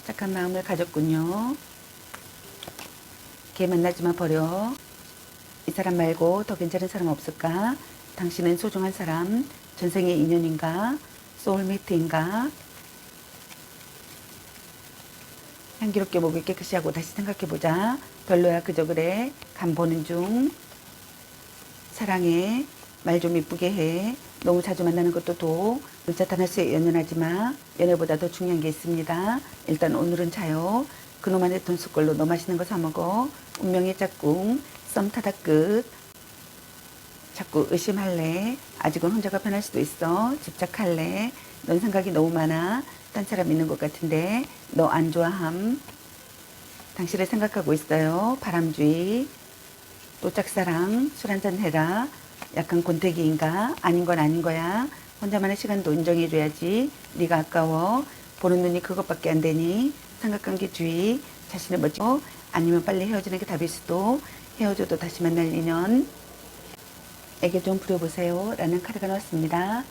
착한 마음을 가졌군요. 걔 만나지만 버려. 이 사람 말고 더 괜찮은 사람 없을까? 당신은 소중한 사람, 전생의 인연인가? 소울메이트인가? 향기롭게 목을 깨끗이 하고 다시 생각해보자. 별로야 그저 그래. 간 보는 중. 사랑해. 말 좀 이쁘게 해. 너무 자주 만나는 것도 도. 문자 단어수에 연연하지 마. 연애보다 더 중요한 게 있습니다. 일단 오늘은 자요. 그놈한테 돈 쓸 걸로 너 맛있는 거 사 먹어. 운명의 짝꿍. 썸 타다 끝. 자꾸 의심할래. 아직은 혼자가 편할 수도 있어. 집착할래. 넌 생각이 너무 많아. 딴 사람 있는 것 같은데 너 안 좋아함. 당신을 생각하고 있어요. 바람쥐. 또 짝사랑. 술 한잔 해라. 약간 곤태기인가? 아닌 건 아닌 거야. 혼자만의 시간도 인정해줘야지. 네가 아까워. 보는 눈이 그것밖에 안 되니. 삼각관계주의. 자신을 멋지고 아니면 빨리 헤어지는 게 답일 수도. 헤어져도 다시 만날 인연. 에게 좀 부려보세요. 라는 카드가 나왔습니다.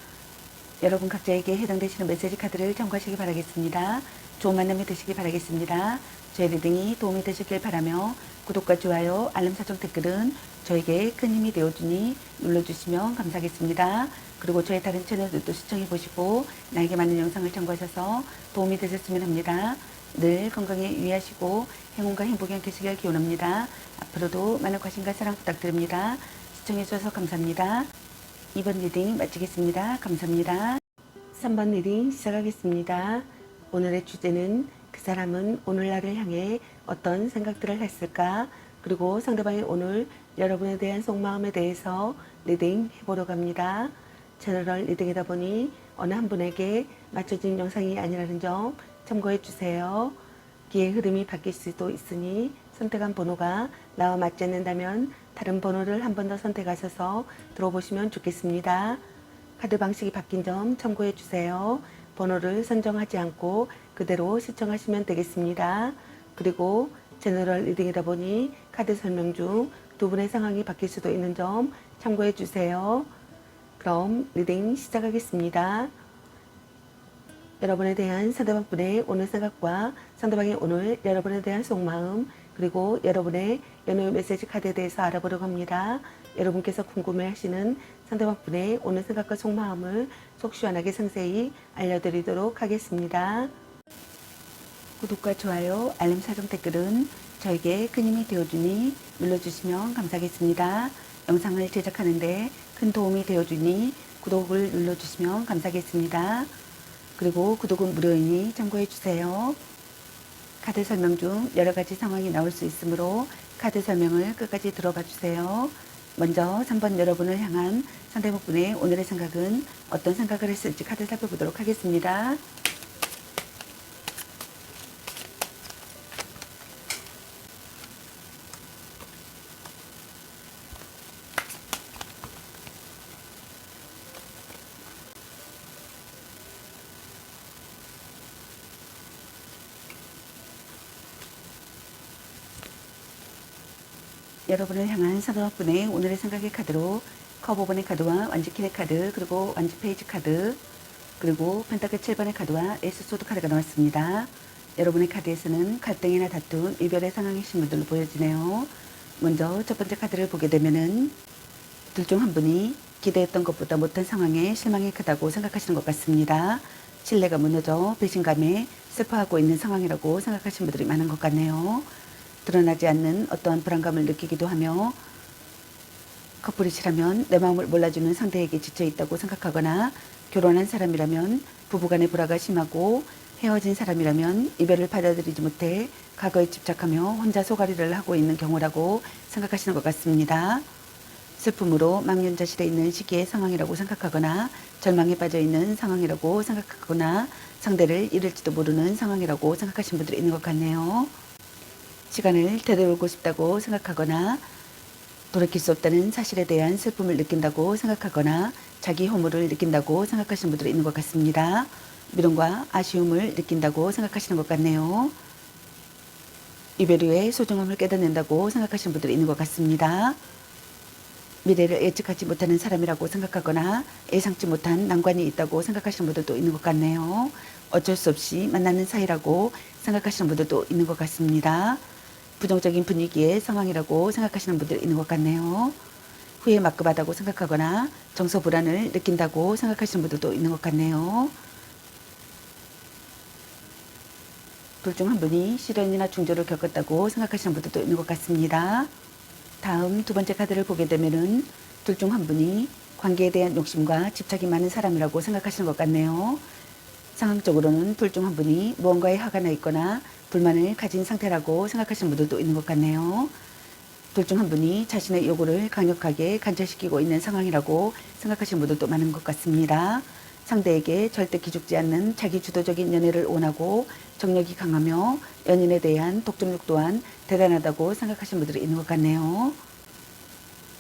여러분 각자에게 해당되시는 메시지 카드를 참고하시기 바라겠습니다. 좋은 만남이 되시기 바라겠습니다. 저의 리딩이 도움이 되셨길 바라며 구독과 좋아요, 알람 설정 댓글은 저에게 큰 힘이 되어주니 눌러주시면 감사하겠습니다. 그리고 저의 다른 채널들도 시청해보시고 나에게 맞는 영상을 참고하셔서 도움이 되셨으면 합니다. 늘 건강에 유의하시고 행운과 행복이 함께하시길 기원합니다. 앞으로도 많은 관심과 사랑 부탁드립니다. 시청해주셔서 감사합니다. 2번 리딩 마치겠습니다. 감사합니다. 3번 리딩 시작하겠습니다. 오늘의 주제는 그 사람은 오늘날을 향해 어떤 생각들을 했을까? 그리고 상대방이 오늘 여러분에 대한 속마음에 대해서 리딩 해보려고 합니다. 제너럴 리딩이다 보니 어느 한 분에게 맞춰진 영상이 아니라는 점 참고해 주세요. 기의 흐름이 바뀔 수도 있으니 선택한 번호가 나와 맞지 않는다면 다른 번호를 한 번 더 선택하셔서 들어보시면 좋겠습니다. 카드 방식이 바뀐 점 참고해 주세요. 번호를 선정하지 않고 그대로 시청하시면 되겠습니다. 그리고 제너럴 리딩이다 보니 카드 설명 중 두 분의 상황이 바뀔 수도 있는 점 참고해 주세요. 그럼 리딩 시작하겠습니다. 여러분에 대한 상대방분의 오늘 생각과 상대방의 오늘 여러분에 대한 속마음 그리고 여러분의 연애 메시지 카드에 대해서 알아보려고 합니다. 여러분께서 궁금해하시는 상대방분의 오늘 생각과 속마음을 속 시원하게 상세히 알려드리도록 하겠습니다. 구독과 좋아요, 알림 설정 댓글은 저에게 큰 힘이 되어주니 눌러주시면 감사하겠습니다. 영상을 제작하는데 큰 도움이 되어주니 구독을 눌러주시면 감사하겠습니다. 그리고 구독은 무료이니 참고해주세요. 카드 설명 중 여러가지 상황이 나올 수 있으므로 카드 설명을 끝까지 들어봐 주세요. 먼저 3번 여러분을 향한 상대방분의 오늘의 생각은 어떤 생각을 했을지 카드 살펴보도록 하겠습니다. 여러분을 향한 사도학분의 오늘의 생각의 카드로 커버번의 카드와 완지킨의 카드, 그리고 완지 페이지 카드, 그리고 펜타클 7번의 카드와 에이스 소드 카드가 나왔습니다. 여러분의 카드에서는 갈등이나 다툼, 이별의 상황의 신분들로 보여지네요. 먼저 첫 번째 카드를 보게 되면은 둘 중 한 분이 기대했던 것보다 못한 상황에 실망이 크다고 생각하시는 것 같습니다. 신뢰가 무너져 배신감에 슬퍼하고 있는 상황이라고 생각하시는 분들이 많은 것 같네요. 드러나지 않는 어떠한 불안감을 느끼기도 하며 커플이시라면 내 마음을 몰라주는 상대에게 지쳐있다고 생각하거나 결혼한 사람이라면 부부간의 불화가 심하고 헤어진 사람이라면 이별을 받아들이지 못해 과거에 집착하며 혼자 소가리를 하고 있는 경우라고 생각하시는 것 같습니다. 슬픔으로 망연자실해 있는 시기의 상황이라고 생각하거나 절망에 빠져 있는 상황이라고 생각하거나 상대를 잃을지도 모르는 상황이라고 생각하시는 분들이 있는 것 같네요. 시간을 되돌리고 싶다고 생각하거나 돌이킬 수 없다는 사실에 대한 슬픔을 느낀다고 생각하거나 자기 허물을 느낀다고 생각하시는 분들이 있는 것 같습니다. 미련과 아쉬움을 느낀다고 생각하시는 것 같네요. 이별 후의 소중함을 깨닫는다고 생각하시는 분들이 있는 것 같습니다. 미래를 예측하지 못하는 사람이라고 생각하거나 예상치 못한 난관이 있다고 생각하시는 분들도 있는 것 같네요. 어쩔 수 없이 만나는 사이라고 생각하시는 분들도 있는 것 같습니다. 부정적인 분위기의 상황이라고 생각하시는 분들이 있는 것 같네요. 후회 막급하다고 생각하거나 정서 불안을 느낀다고 생각하시는 분들도 있는 것 같네요. 둘 중 한 분이 시련이나 중조를 겪었다고 생각하시는 분들도 있는 것 같습니다. 다음 두 번째 카드를 보게 되면은 둘 중 한 분이 관계에 대한 욕심과 집착이 많은 사람이라고 생각하시는 것 같네요. 상황적으로는 둘 중 한 분이 무언가에 화가 나 있거나 불만을 가진 상태라고 생각하시는 분들도 있는 것 같네요. 둘 중 한 분이 자신의 요구를 강력하게 관철시키고 있는 상황이라고 생각하시는 분들도 많은 것 같습니다. 상대에게 절대 기죽지 않는 자기 주도적인 연애를 원하고 정력이 강하며 연인에 대한 독점력 또한 대단하다고 생각하시는 분들이 있는 것 같네요.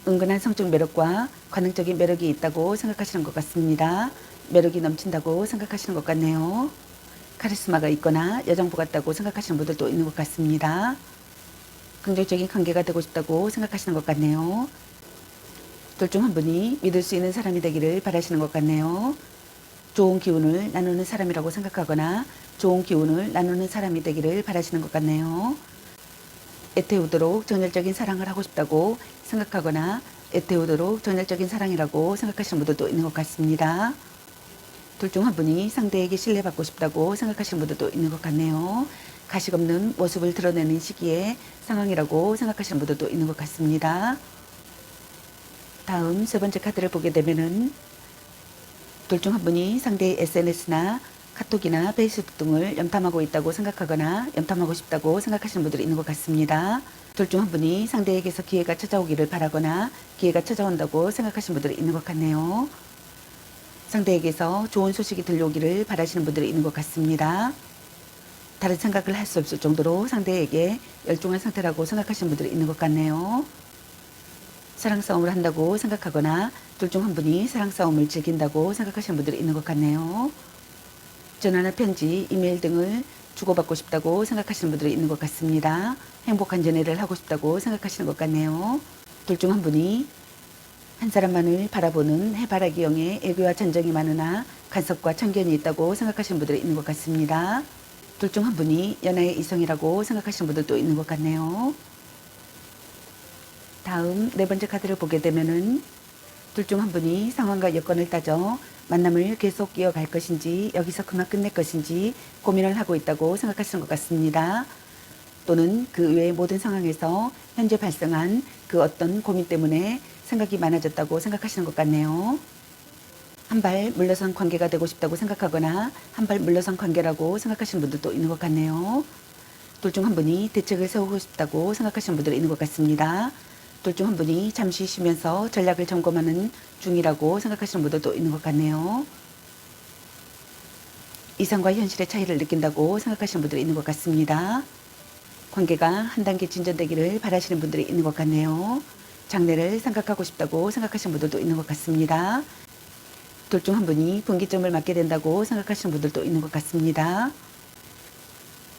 은근한 성적 매력과 관능적인 매력이 있다고 생각하시는 것 같습니다. 매력이 넘친다고 생각하시는 것 같네요. 카리스마가 있거나 여장부 같다고 생각하시는 분들도 있는 것 같습니다. 긍정적인 관계가 되고 싶다고 생각하시는 것 같네요. 둘 중 한 분이 믿을 수 있는 사람이 되기를 바라시는 것 같네요. 좋은 기운을 나누는 사람이라고 생각하거나 좋은 기운을 나누는 사람이 되기를 바라시는 것 같네요. 애태우도록 정열적인 사랑을 하고 싶다고 생각하거나 애태우도록 정열적인 사랑이라고 생각하시는 분들도 있는 것 같습니다. 둘 중 한 분이 상대에게 신뢰받고 싶다고 생각하시는 분들도 있는 것 같네요. 가식 없는 모습을 드러내는 시기의 상황이라고 생각하시는 분들도 있는 것 같습니다. 다음 세 번째 카드를 보게 되면은 둘 중 한 분이 상대의 SNS나 카톡이나 페이스북 등을 염탐하고 있다고 생각하거나 염탐하고 싶다고 생각하시는 분들이 있는 것 같습니다. 둘 중 한 분이 상대에게서 기회가 찾아오기를 바라거나 기회가 찾아온다고 생각하시는 분들이 있는 것 같네요. 상대에게서 좋은 소식이 들려오기를 바라시는 분들이 있는 것 같습니다. 다른 생각을 할 수 없을 정도로 상대에게 열중한 상태라고 생각하시는 분들이 있는 것 같네요. 사랑 싸움을 한다고 생각하거나 둘 중 한 분이 사랑 싸움을 즐긴다고 생각하시는 분들이 있는 것 같네요. 전화나 편지, 이메일 등을 주고받고 싶다고 생각하시는 분들이 있는 것 같습니다. 행복한 전화를 하고 싶다고 생각하시는 것 같네요. 둘 중 한 분이 한 사람만을 바라보는 해바라기형의 애교와 전정이 많으나 간섭과 편견이 있다고 생각하시는 분들이 있는 것 같습니다. 둘 중 한 분이 연하의 이성이라고 생각하시는 분들도 있는 것 같네요. 다음 네 번째 카드를 보게 되면은 둘 중 한 분이 상황과 여건을 따져 만남을 계속 이어갈 것인지 여기서 그만 끝낼 것인지 고민을 하고 있다고 생각하시는 것 같습니다. 또는 그 외의 모든 상황에서 현재 발생한 그 어떤 고민 때문에 생각이 많아졌다고 생각하시는 것 같네요. 한 발 물러선 관계가 되고 싶다고 생각하거나 한 발 물러선 관계라고 생각하시는 분들도 있는 것 같네요. 둘 중 한 분이 대책을 세우고 싶다고 생각하시는 분들이 있는 것 같습니다. 둘 중 한 분이 잠시 쉬면서 전략을 점검하는 중이라고 생각하시는 분들도 있는 것 같네요. 이상과 현실의 차이를 느낀다고 생각하시는 분들이 있는 것 같습니다. 관계가 한 단계 진전되기를 바라시는 분들이 있는 것 같네요. 장래를 생각하고 싶다고 생각하시는 분들도 있는 것 같습니다. 둘 중 한 분이 분기점을 맞게 된다고 생각하시는 분들도 있는 것 같습니다.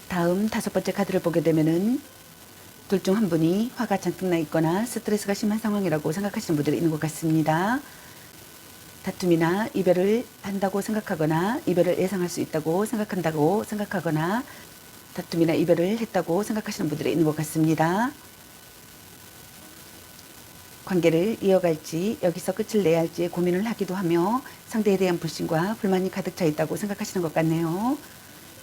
다음 다섯 번째 카드를 보게 되면은 둘 중 한 분이 화가 잔뜩 나 있거나 스트레스가 심한 상황이라고 생각하시는 분들이 있는 것 같습니다. 다툼이나 이별을 한다고 생각하거나 이별을 예상할 수 있다고 생각하거나 다툼이나 이별을 했다고 생각하시는 분들이 있는 것 같습니다. 관계를 이어갈지 여기서 끝을 내야 할지 고민을 하기도 하며 상대에 대한 불신과 불만이 가득 차 있다고 생각하시는 것 같네요.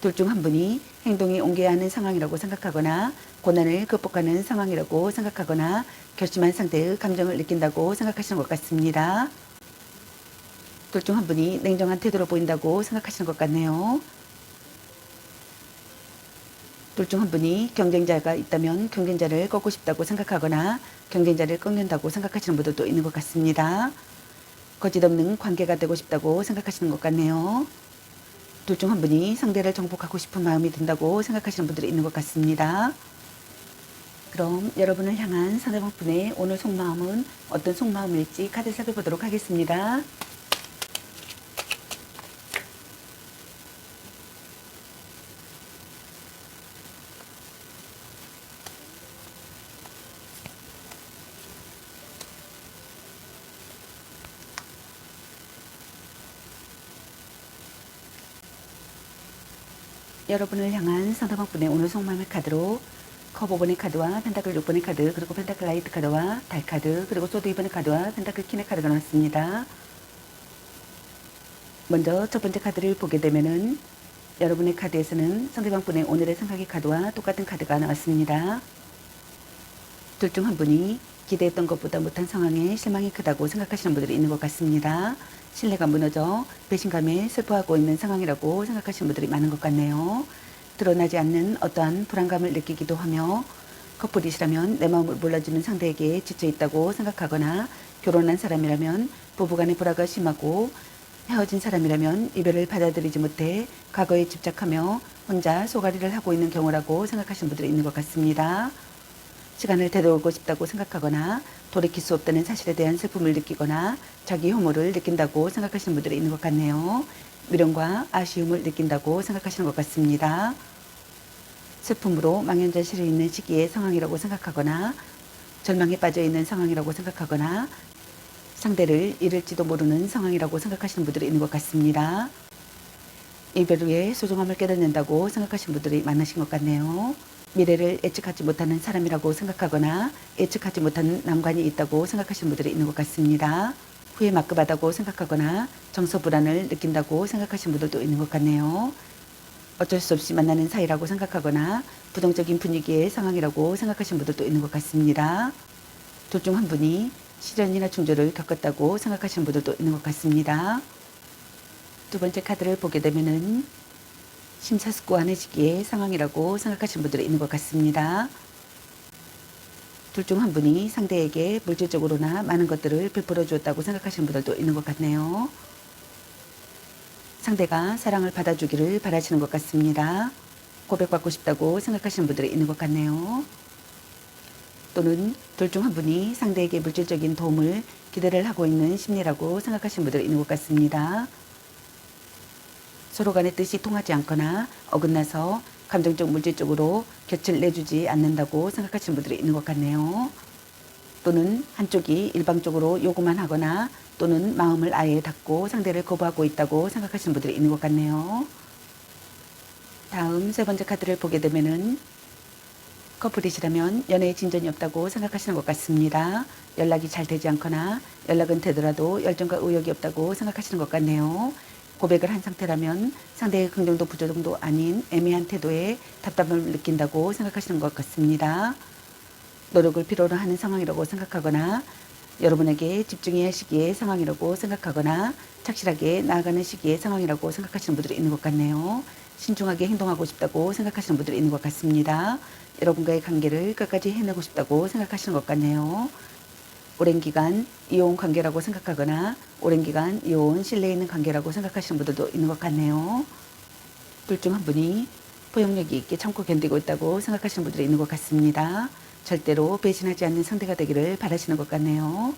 둘 중 한 분이 행동이 옮겨야 하는 상황이라고 생각하거나 고난을 극복하는 상황이라고 생각하거나 결심한 상대의 감정을 느낀다고 생각하시는 것 같습니다. 둘 중 한 분이 냉정한 태도로 보인다고 생각하시는 것 같네요. 둘 중 한 분이 경쟁자가 있다면 경쟁자를 꺾고 싶다고 생각하거나 경쟁자를 꺾는다고 생각하시는 분들도 있는 것 같습니다. 거짓없는 관계가 되고 싶다고 생각하시는 것 같네요. 둘 중 한 분이 상대를 정복하고 싶은 마음이 든다고 생각하시는 분들이 있는 것 같습니다. 그럼 여러분을 향한 상대방 분의 오늘 속마음은 어떤 속마음일지 카드 살펴보도록 하겠습니다. 여러분을 향한 상대방 분의 오늘 속마음의 카드로 컵 5번의 카드와 펜타클 6번의 카드, 그리고 펜타클 라이트 카드와 달 카드, 그리고 소드 2번의 카드와 펜타클 퀸의 카드가 나왔습니다. 먼저 첫 번째 카드를 보게 되면은 여러분의 카드에서는 상대방 분의 오늘의 생각의 카드와 똑같은 카드가 나왔습니다. 둘 중 한 분이 기대했던 것보다 못한 상황에 실망이 크다고 생각하시는 분들이 있는 것 같습니다. 신뢰가 무너져 배신감에 슬퍼하고 있는 상황이라고 생각하시는 분들이 많은 것 같네요. 드러나지 않는 어떠한 불안감을 느끼기도 하며 커플이시라면 내 마음을 몰라주는 상대에게 지쳐있다고 생각하거나 결혼한 사람이라면 부부간의 불화가 심하고 헤어진 사람이라면 이별을 받아들이지 못해 과거에 집착하며 혼자 소가리를 하고 있는 경우라고 생각하시는 분들이 있는 것 같습니다. 시간을 되돌고 싶다고 생각하거나 돌이킬 수 없다는 사실에 대한 슬픔을 느끼거나 자기 혐오를 느낀다고 생각하시는 분들이 있는 것 같네요. 미련과 아쉬움을 느낀다고 생각하시는 것 같습니다. 슬픔으로 망연자실해 있는 시기의 상황이라고 생각하거나 절망에 빠져 있는 상황이라고 생각하거나 상대를 잃을지도 모르는 상황이라고 생각하시는 분들이 있는 것 같습니다. 이별 후에 소중함을 깨닫는다고 생각하시는 분들이 많으신 것 같네요. 미래를 예측하지 못하는 사람이라고 생각하거나 예측하지 못하는 난관이 있다고 생각하시는 분들이 있는 것 같습니다. 후회 막급하다고 생각하거나 정서 불안을 느낀다고 생각하시는 분들도 있는 것 같네요. 어쩔 수 없이 만나는 사이라고 생각하거나 부정적인 분위기의 상황이라고 생각하시는 분들도 있는 것 같습니다. 둘 중 한 분이 시련이나 충돌을 겪었다고 생각하시는 분들도 있는 것 같습니다. 두 번째 카드를 보게 되면은 심사숙고하는 시기의 상황이라고 생각하시는 분들이 있는 것 같습니다. 둘 중 한 분이 상대에게 물질적으로나 많은 것들을 베풀어 주었다고 생각하시는 분들도 있는 것 같네요. 상대가 사랑을 받아주기를 바라시는 것 같습니다. 고백받고 싶다고 생각하시는 분들이 있는 것 같네요. 또는 둘 중 한 분이 상대에게 물질적인 도움을 기대를 하고 있는 심리라고 생각하시는 분들이 있는 것 같습니다. 서로 간의 뜻이 통하지 않거나 어긋나서 감정적 물질적으로 곁을 내주지 않는다고 생각하시는 분들이 있는 것 같네요. 또는 한쪽이 일방적으로 요구만 하거나 또는 마음을 아예 닫고 상대를 거부하고 있다고 생각하시는 분들이 있는 것 같네요. 다음 세 번째 카드를 보게 되면은 커플이시라면 연애에 진전이 없다고 생각하시는 것 같습니다. 연락이 잘 되지 않거나 연락은 되더라도 열정과 의욕이 없다고 생각하시는 것 같네요. 고백을 한 상태라면 상대의 긍정도 부정도 아닌 애매한 태도에 답답함을 느낀다고 생각하시는 것 같습니다. 노력을 필요로 하는 상황이라고 생각하거나 여러분에게 집중해야 할 시기의 상황이라고 생각하거나 착실하게 나아가는 시기의 상황이라고 생각하시는 분들이 있는 것 같네요. 신중하게 행동하고 싶다고 생각하시는 분들이 있는 것 같습니다. 여러분과의 관계를 끝까지 해내고 싶다고 생각하시는 것 같네요. 오랜 기간 이어온 관계라고 생각하거나 오랜 기간 이어온 신뢰 있는 관계라고 생각하시는 분들도 있는 것 같네요. 둘 중 한 분이 포용력이 있게 참고 견디고 있다고 생각하시는 분들이 있는 것 같습니다. 절대로 배신하지 않는 상대가 되기를 바라시는 것 같네요.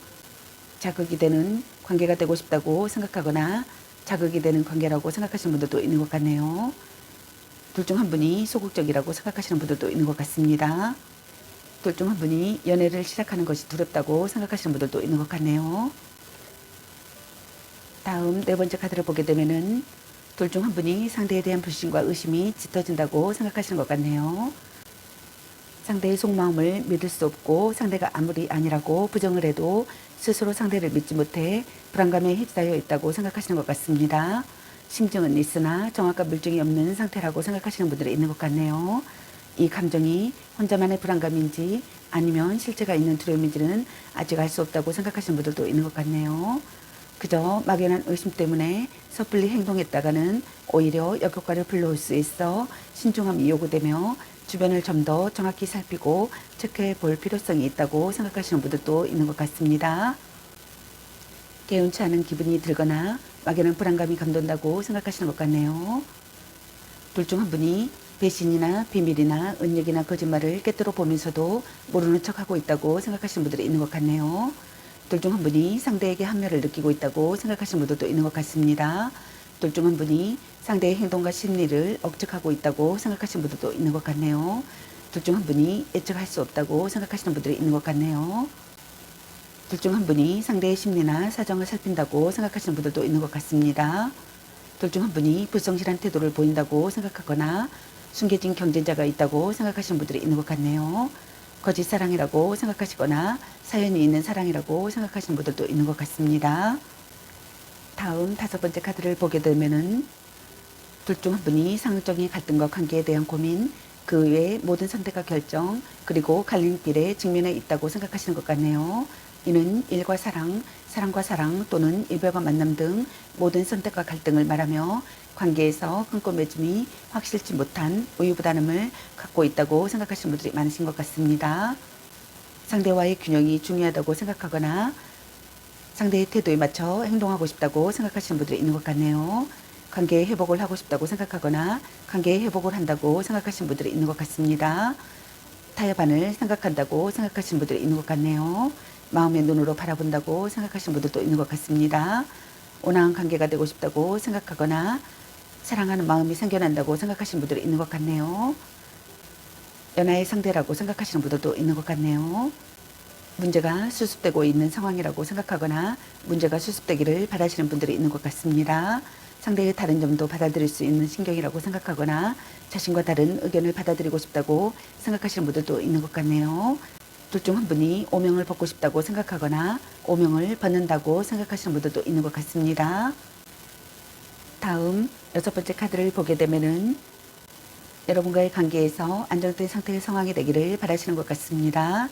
자극이 되는 관계가 되고 싶다고 생각하거나 자극이 되는 관계라고 생각하시는 분들도 있는 것 같네요. 둘 중 한 분이 소극적이라고 생각하시는 분들도 있는 것 같습니다. 둘 중 한 분이 연애를 시작하는 것이 두렵다고 생각하시는 분들도 있는 것 같네요. 다음 네 번째 카드를 보게 되면은 둘 중 한 분이 상대에 대한 불신과 의심이 짙어진다고 생각하시는 것 같네요. 상대의 속마음을 믿을 수 없고 상대가 아무리 아니라고 부정을 해도 스스로 상대를 믿지 못해 불안감에 휩싸여 있다고 생각하시는 것 같습니다. 심증은 있으나 정확한 물증이 없는 상태라고 생각하시는 분들이 있는 것 같네요. 이 감정이 혼자만의 불안감인지 아니면 실제가 있는 두려움인지는 아직 알 수 없다고 생각하시는 분들도 있는 것 같네요. 그저 막연한 의심 때문에 섣불리 행동했다가는 오히려 역효과를 불러올 수 있어 신중함이 요구되며 주변을 좀 더 정확히 살피고 체크해 볼 필요성이 있다고 생각하시는 분들도 있는 것 같습니다. 개운치 않은 기분이 들거나 막연한 불안감이 감돈다고 생각하시는 것 같네요. 둘 중 한 분이 배신이나 비밀이나 은닉이나 거짓말을 꿰뚫어 보면서도 모르는 척하고 있다고 생각하시는 분들이 있는 것 같네요. 둘 중 한 분이 상대에게 합류를 느끼고 있다고 생각하시는 분들도 있는 것 같습니다. 둘 중 한 분이 상대의 행동과 심리를 억측하고 있다고 생각하시는 분들도 있는 것 같네요. 둘 중 한 분이 예측할 수 없다고 생각하시는 분들이 있는 것 같네요. 둘 중 한 분이 상대의 심리나 사정을 살핀다고 생각하시는 분들도 있는 것 같습니다. 둘 중 한 분이 불성실한 태도를 보인다고 생각하거나 숨겨진 경쟁자가 있다고 생각하시는 분들이 있는 것 같네요. 거짓 사랑이라고 생각하시거나 사연이 있는 사랑이라고 생각하시는 분들도 있는 것 같습니다. 다음 다섯 번째 카드를 보게 되면은 둘 중 한 분이 상황적인 갈등과 관계에 대한 고민, 그 외의 모든 선택과 결정, 그리고 갈림길에 직면해 있다고 생각하시는 것 같네요. 이는 일과 사랑, 사랑과 사랑 또는 이별과 만남 등 모든 선택과 갈등을 말하며 관계에서 끈끈맺음이 확실치 못한 우유부단함을 갖고 있다고 생각하시는 분들이 많으신 것 같습니다. 상대와의 균형이 중요하다고 생각하거나 상대의 태도에 맞춰 행동하고 싶다고 생각하시는 분들이 있는 것 같네요. 관계의 회복을 하고 싶다고 생각하거나 관계의 회복을 한다고 생각하시는 분들이 있는 것 같습니다. 타협안을 생각한다고 생각하시는 분들이 있는 것 같네요. 마음의 눈으로 바라본다고 생각하시는 분들도 있는 것 같습니다. 온화한 관계가 되고 싶다고 생각하거나 사랑하는 마음이 생겨난다고 생각하시는 분들이 있는 것 같네요. 연하의 상대라고 생각하시는 분들도 있는 것 같네요. 문제가 수습되고 있는 상황이라고 생각하거나 문제가 수습되기를 바라시는 분들이 있는 것 같습니다. 상대의 다른 점도 받아들일 수 있는 신경이라고 생각하거나 자신과 다른 의견을 받아들이고 싶다고 생각하시는 분들도 있는 것 같네요. 둘 중 한 분이 오명을 벗고 싶다고 생각하거나 오명을 벗는다고 생각하시는 분들도 있는 것 같습니다. 다음 여섯 번째 카드를 보게 되면은 여러분과의 관계에서 안정된 상태의 상황이 되기를 바라시는 것 같습니다.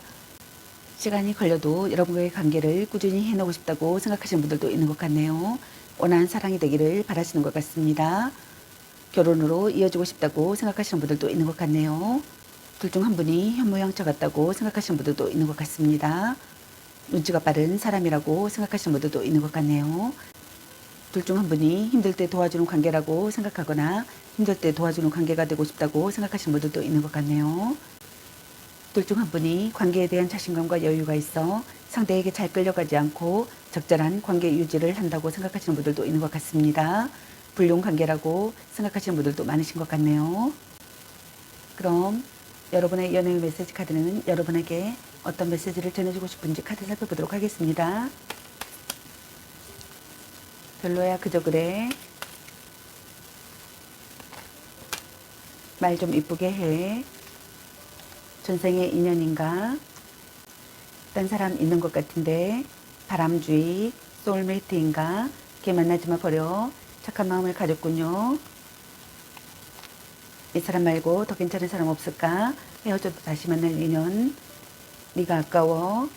시간이 걸려도 여러분과의 관계를 꾸준히 해놓고 싶다고 생각하시는 분들도 있는 것 같네요. 원하는 사랑이 되기를 바라시는 것 같습니다. 결혼으로 이어지고 싶다고 생각하시는 분들도 있는 것 같네요. 둘 중 한 분이 현모양처 같다고 생각하시는 분들도 있는 것 같습니다. 눈치가 빠른 사람이라고 생각하시는 분들도 있는 것 같네요. 둘 중 한 분이 힘들 때 도와주는 관계라고 생각하거나 힘들 때 도와주는 관계가 되고 싶다고 생각하시는 분들도 있는 것 같네요. 둘 중 한 분이 관계에 대한 자신감과 여유가 있어 상대에게 잘 끌려가지 않고 적절한 관계 유지를 한다고 생각하시는 분들도 있는 것 같습니다. 불륜 관계라고 생각하시는 분들도 많으신 것 같네요. 그럼 여러분의 연애 메시지 카드는 여러분에게 어떤 메시지를 전해주고 싶은지 카드 살펴보도록 하겠습니다. 별로야 그저 그래. 말 좀 이쁘게 해. 전생의 인연인가? 딴 사람 있는 것 같은데 바람주의, 소울메이트인가? 걔 만나지마 버려. 착한 마음을 가졌군요. 이 사람 말고 더 괜찮은 사람 없을까? 헤어져도 다시 만날 인연. 네가 아까워.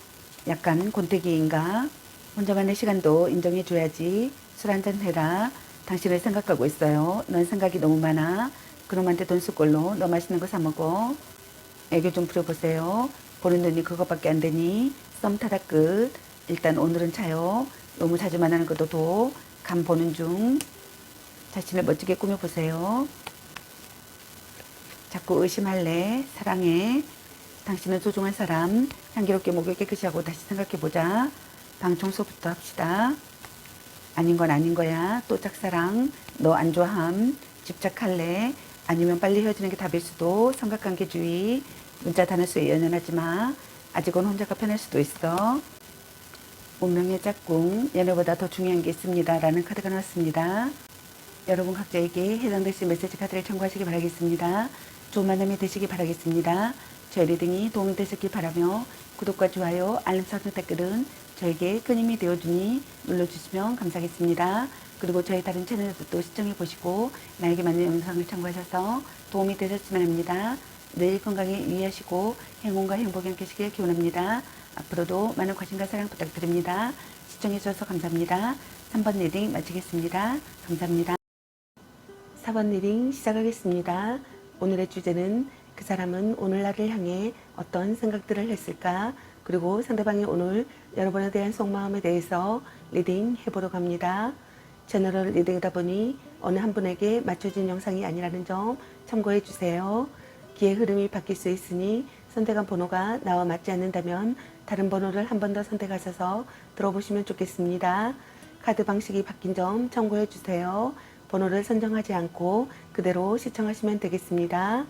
약간 곤태기인가? 혼자만의 시간도 인정해줘야지. 술 한잔 해라. 당신을 생각하고 있어요. 넌 생각이 너무 많아. 그놈한테 돈 쓸 걸로 너 맛있는 거 사 먹어. 애교 좀 부려보세요. 보는 눈이 그것밖에 안 되니 썸 타다 끝. 일단 오늘은 자요. 너무 자주 만나는 것도 도. 감 보는 중. 자신을 멋지게 꾸며보세요. 자꾸 의심할래. 사랑해. 당신은 소중한 사람. 향기롭게 목을 깨끗이 하고 다시 생각해보자. 방 청소부터 합시다. 아닌 건 아닌 거야. 또 짝사랑. 너 안 좋아함. 집착할래. 아니면 빨리 헤어지는 게 답일 수도. 삼각관계주의. 문자 단어수에 연연하지 마. 아직은 혼자가 편할 수도 있어. 운명의 짝꿍, 연애보다 더 중요한 게 있습니다. 라는 카드가 나왔습니다. 여러분 각자에게 해당되신 메시지 카드를 참고하시기 바라겠습니다. 좋은 만남이 되시기 바라겠습니다. 저희 리딩이 도움이 되셨길 바라며 구독과 좋아요, 알림 설정 댓글은 저에게 큰 힘이 되어주니 눌러주시면 감사하겠습니다. 그리고 저희 다른 채널들도 시청해보시고 나에게 맞는 영상을 참고하셔서 도움이 되셨으면 합니다. 늘 건강에 유의하시고 행운과 행복이 함께하시길 기원합니다. 앞으로도 많은 관심과 사랑 부탁드립니다. 시청해주셔서 감사합니다. 3번 리딩 마치겠습니다. 감사합니다. 4번 리딩 시작하겠습니다. 오늘의 주제는 그 사람은 오늘 나를 향해 어떤 생각들을 했을까? 그리고 상대방이 오늘 여러분에 대한 속마음에 대해서 리딩 해보려고 합니다. 제너럴 리딩이다 보니 어느 한 분에게 맞춰진 영상이 아니라는 점 참고해 주세요. 기의 흐름이 바뀔 수 있으니 선택한 번호가 나와 맞지 않는다면 다른 번호를 한 번 더 선택하셔서 들어보시면 좋겠습니다. 카드 방식이 바뀐 점 참고해 주세요. 번호를 선정하지 않고 그대로 시청하시면 되겠습니다.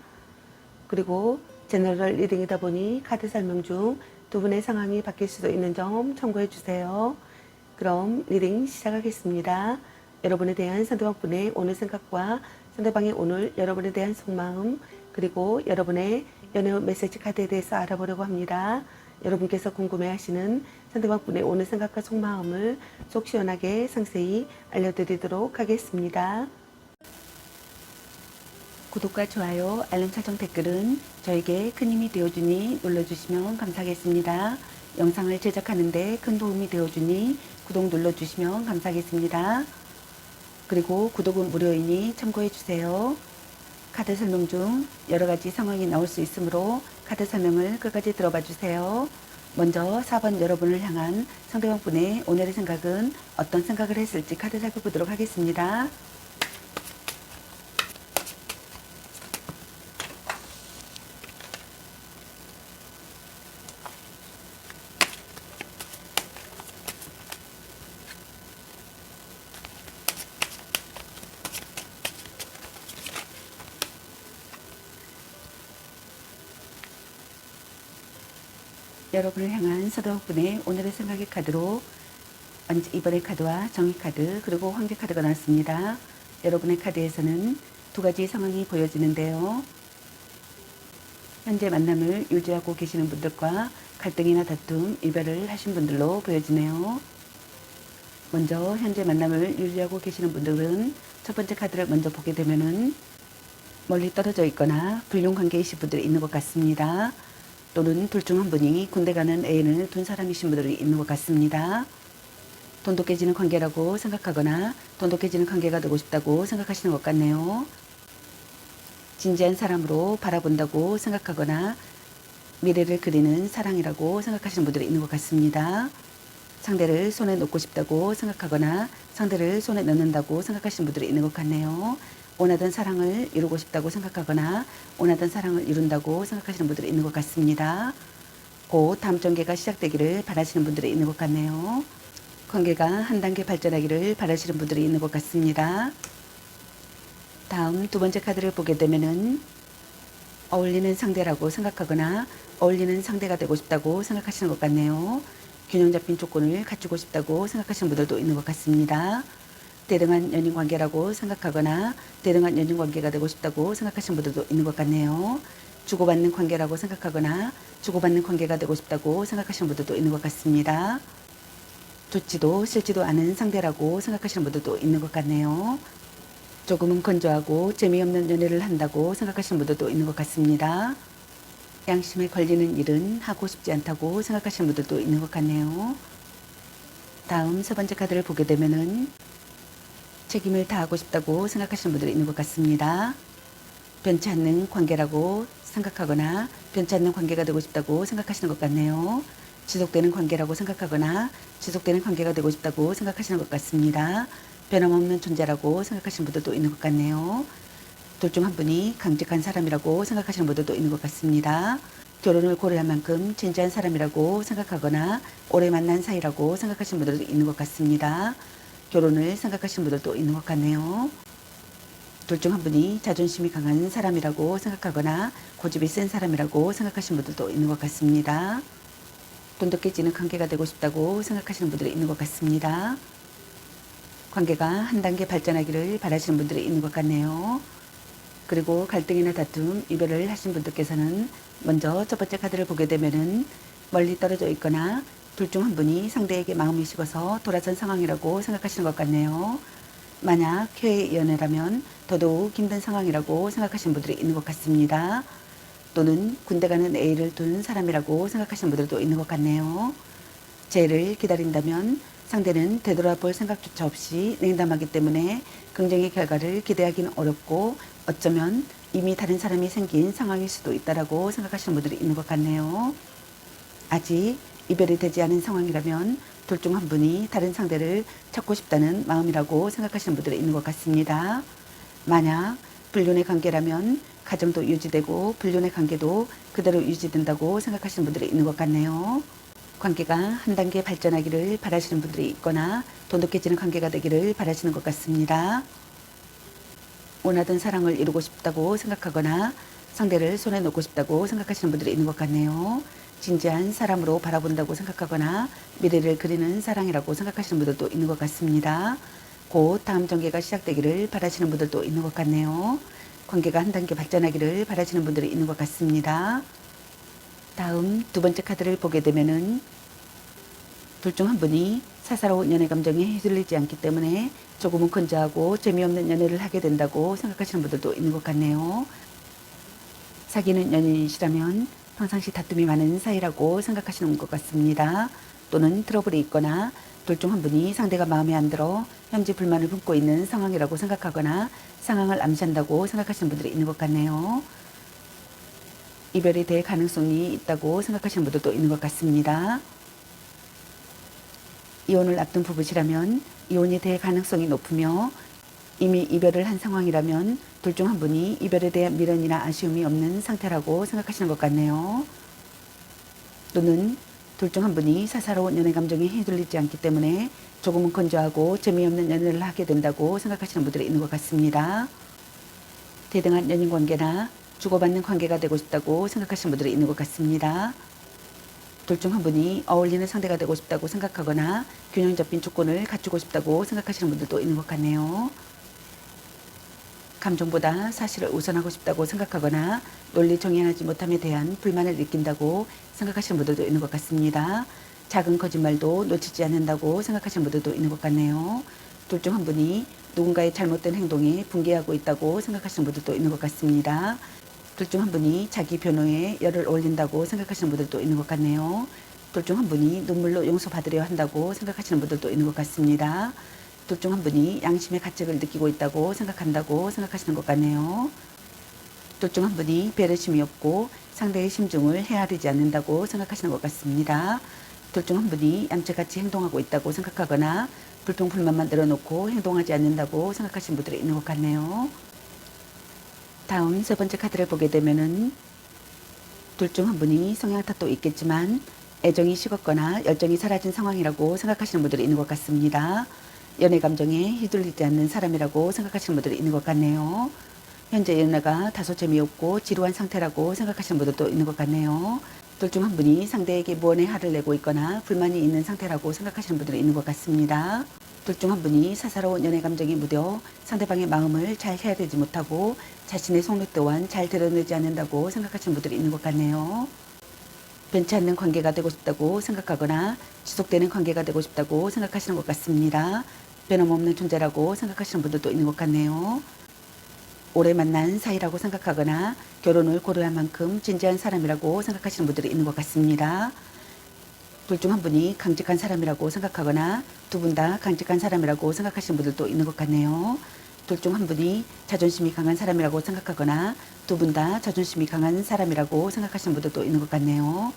그리고 제너럴 리딩이다 보니 카드 설명 중 두 분의 상황이 바뀔 수도 있는 점 참고해 주세요. 그럼 리딩 시작하겠습니다. 여러분에 대한 상대방분의 오늘 생각과 상대방의 오늘 여러분에 대한 속마음, 그리고 여러분의 연애 메시지 카드에 대해서 알아보려고 합니다. 여러분께서 궁금해하시는 상대방분의 오늘 생각과 속마음을 속 시원하게 상세히 알려드리도록 하겠습니다. 구독과 좋아요, 알림 설정 댓글은 저에게 큰 힘이 되어주니 눌러주시면 감사하겠습니다. 영상을 제작하는데 큰 도움이 되어주니 구독 눌러주시면 감사하겠습니다. 그리고 구독은 무료이니 참고해주세요. 카드 설명 중 여러가지 상황이 나올 수 있으므로 카드 설명을 끝까지 들어봐 주세요. 먼저 4번 여러분을 향한 상대방분의 오늘의 생각은 어떤 생각을 했을지 카드 살펴보도록 하겠습니다. 여러분을 향한 상대방분의 오늘의 생각의 카드로 이번의 카드와 정의 카드 그리고 황제 카드가 나왔습니다. 여러분의 카드에서는 두 가지 상황이 보여지는데요. 현재 만남을 유지하고 계시는 분들과 갈등이나 다툼, 이별을 하신 분들로 보여지네요. 먼저 현재 만남을 유지하고 계시는 분들은 첫 번째 카드를 먼저 보게 되면은 멀리 떨어져 있거나 불륜 관계이신 분들이 있는 것 같습니다. 또는 둘 중 한 분이 군대 가는 애인을 둔 사람이신 분들이 있는 것 같습니다. 돈독 깨지는 관계라고 생각하거나 돈독 깨지는 관계가 되고 싶다고 생각하시는 것 같네요. 진지한 사람으로 바라본다고 생각하거나 미래를 그리는 사랑이라고 생각하시는 분들이 있는 것 같습니다. 상대를 손에 놓고 싶다고 생각하거나 상대를 손에 넣는다고 생각하시는 분들이 있는 것 같네요. 원하던 사랑을 이루고 싶다고 생각하거나 원하던 사랑을 이룬다고 생각하시는 분들이 있는 것 같습니다. 곧 다음 전개가 시작되기를 바라시는 분들이 있는 것 같네요. 관계가 한 단계 발전하기를 바라시는 분들이 있는 것 같습니다. 다음 두 번째 카드를 보게 되면은 어울리는 상대라고 생각하거나 어울리는 상대가 되고 싶다고 생각하시는 것 같네요. 균형 잡힌 조건을 갖추고 싶다고 생각하시는 분들도 있는 것 같습니다. 대등한 연인 관계라고 생각하거나 대등한 연인 관계가 되고 싶다고 생각하시는 분들도 있는 것 같네요. 주고받는 관계라고 생각하거나 주고받는 관계가 되고 싶다고 생각하시는 분들도 있는 것 같습니다. 좋지도 싫지도 않은 상대라고 생각하시는 분들도 있는 것 같네요. 조금은 건조하고 재미없는 연애를 한다고 생각하시는 분들도 있는 것 같습니다. 양심에 걸리는 일은 하고 싶지 않다고 생각하시는 분들도 있는 것 같네요. 다음 세 번째 카드를 보게 되면은 책임을 다하고 싶다고 생각하시는 분들이 있는 것 같습니다. 변치 않는 관계라고 생각하거나 변치 않는 관계가 되고 싶다고 생각하시는 것 같네요. 지속되는 관계라고 생각하거나 지속되는 관계가 되고 싶다고 생각하시는 것 같습니다. 변함없는 존재라고 생각하시는 분들도 있는 것 같네요. 둘 중 한 분이 강직한 사람이라고 생각하시는 분들도 있는 것 같습니다. 결혼을 고려할 만큼 진지한 사람이라고 생각하거나 오래 만난 사이라고 생각하시는 분들도 있는 것 같습니다. 결혼을 생각하시는 분들도 있는 것 같네요. 둘 중 한 분이 자존심이 강한 사람이라고 생각하거나 고집이 센 사람이라고 생각하시는 분들도 있는 것 같습니다. 돈도 깨지는 관계가 되고 싶다고 생각하시는 분들이 있는 것 같습니다. 관계가 한 단계 발전하기를 바라시는 분들이 있는 것 같네요. 그리고 갈등이나 다툼, 이별을 하신 분들께서는 먼저 첫 번째 카드를 보게 되면은 멀리 떨어져 있거나 둘 중 한 분이 상대에게 마음이 식어서 돌아선 상황이라고 생각하시는 것 같네요. 만약 해외 연애라면 더더욱 힘든 상황이라고 생각하시는 분들이 있는 것 같습니다. 또는 군대 가는 애를 둔 사람이라고 생각하시는 분들도 있는 것 같네요. 재해를 기다린다면 상대는 되돌아볼 생각조차 없이 냉담하기 때문에 긍정의 결과를 기대하기는 어렵고 어쩌면 이미 다른 사람이 생긴 상황일 수도 있다라고 생각하시는 분들이 있는 것 같네요. 아직 이별이 되지 않은 상황이라면 둘 중 한 분이 다른 상대를 찾고 싶다는 마음이라고 생각하시는 분들이 있는 것 같습니다. 만약 불륜의 관계라면 가정도 유지되고 불륜의 관계도 그대로 유지된다고 생각하시는 분들이 있는 것 같네요. 관계가 한 단계 발전하기를 바라시는 분들이 있거나 돈독 해지는 관계가 되기를 바라시는 것 같습니다. 원하던 사랑을 이루고 싶다고 생각하거나 상대를 손에 놓고 싶다고 생각하시는 분들이 있는 것 같네요. 진지한 사람으로 바라본다고 생각하거나 미래를 그리는 사랑이라고 생각하시는 분들도 있는 것 같습니다. 곧 다음 전개가 시작되기를 바라시는 분들도 있는 것 같네요. 관계가 한 단계 발전하기를 바라시는 분들이 있는 것 같습니다. 다음 두 번째 카드를 보게 되면은 둘 중 한 분이 사사로운 연애 감정에 휘둘리지 않기 때문에 조금은 건조하고 재미없는 연애를 하게 된다고 생각하시는 분들도 있는 것 같네요. 사귀는 연인이시라면 평상시 다툼이 많은 사이라고 생각하시는 것 같습니다. 또는 트러블이 있거나 둘 중 한 분이 상대가 마음에 안 들어 현재 불만을 품고 있는 상황이라고 생각하거나 상황을 암시한다고 생각하시는 분들이 있는 것 같네요. 이별이 될 가능성이 있다고 생각하시는 분들도 있는 것 같습니다. 이혼을 앞둔 부부시라면 이혼이 될 가능성이 높으며 이미 이별을 한 상황이라면 둘 중 한 분이 이별에 대한 미련이나 아쉬움이 없는 상태라고 생각하시는 것 같네요. 또는 둘 중 한 분이 사사로운 연애 감정에 휘둘리지 않기 때문에 조금은 건조하고 재미없는 연애를 하게 된다고 생각하시는 분들이 있는 것 같습니다. 대등한 연인 관계나 주고받는 관계가 되고 싶다고 생각하시는 분들이 있는 것 같습니다. 둘 중 한 분이 어울리는 상대가 되고 싶다고 생각하거나 균형 잡힌 조건을 갖추고 싶다고 생각하시는 분들도 있는 것 같네요. 감정보다 사실을 우선하고 싶다고 생각하거나 논리 정연하지 못함에 대한 불만을 느낀다고 생각하시는 분들도 있는 것 같습니다. 작은 거짓말도 놓치지 않는다고 생각하시는 분들도 있는 것 같네요. 둘 중 한 분이 누군가의 잘못된 행동에 분개하고 있다고 생각하시는 분들도 있는 것 같습니다. 둘 중 한 분이 자기 변호에 열을 올린다고 생각하시는 분들도 있는 것 같네요. 둘 중 한 분이 눈물로 용서받으려 한다고 생각하시는 분들도 있는 것 같습니다. 둘 중 한 분이 양심의 가책을 느끼고 있다고 생각한다고 생각하시는 것 같네요. 둘 중 한 분이 배려심이 없고 상대의 심중을 헤아리지 않는다고 생각하시는 것 같습니다. 둘 중 한 분이 얌체같이 행동하고 있다고 생각하거나 불평불만만 늘어놓고 행동하지 않는다고 생각하시는 분들이 있는 것 같네요. 다음 세 번째 카드를 보게 되면은 둘 중 한 분이 성향 탓도 있겠지만 애정이 식었거나 열정이 사라진 상황이라고 생각하시는 분들이 있는 것 같습니다. 연애 감정에 휘둘리지 않는 사람이라고 생각하시는 분들이 있는 것 같네요. 현재 연애가 다소 재미없고 지루한 상태라고 생각하시는 분들도 있는 것 같네요. 둘 중 한 분이 상대에게 무언의 화를 내고 있거나 불만이 있는 상태라고 생각하시는 분들이 있는 것 같습니다. 둘 중 한 분이 사사로운 연애 감정에 묻여 상대방의 마음을 잘 헤아리지 못하고 자신의 속내 또한 잘 드러내지 않는다고 생각하시는 분들이 있는 것 같네요. 변치 않는 관계가 되고 싶다고 생각하거나 지속되는 관계가 되고 싶다고 생각하시는 것 같습니다. 변함없는 존재라고 생각하시는 분들도 있는 것 같네요. 오래 만난 사이라고 생각하거나 결혼을 고려할 만큼 진지한 사람이라고 생각하시는 분들이 있는 것 같습니다. 둘 중 한 분이 강직한 사람이라고 생각하거나 두 분 다 강직한 사람이라고 생각하시는 분들도 있는 것 같네요. 둘 중 한 분이 자존심이 강한 사람이라고 생각하거나 두 분 다 자존심이 강한 사람이라고 생각하시는 분들도 있는 것 같네요.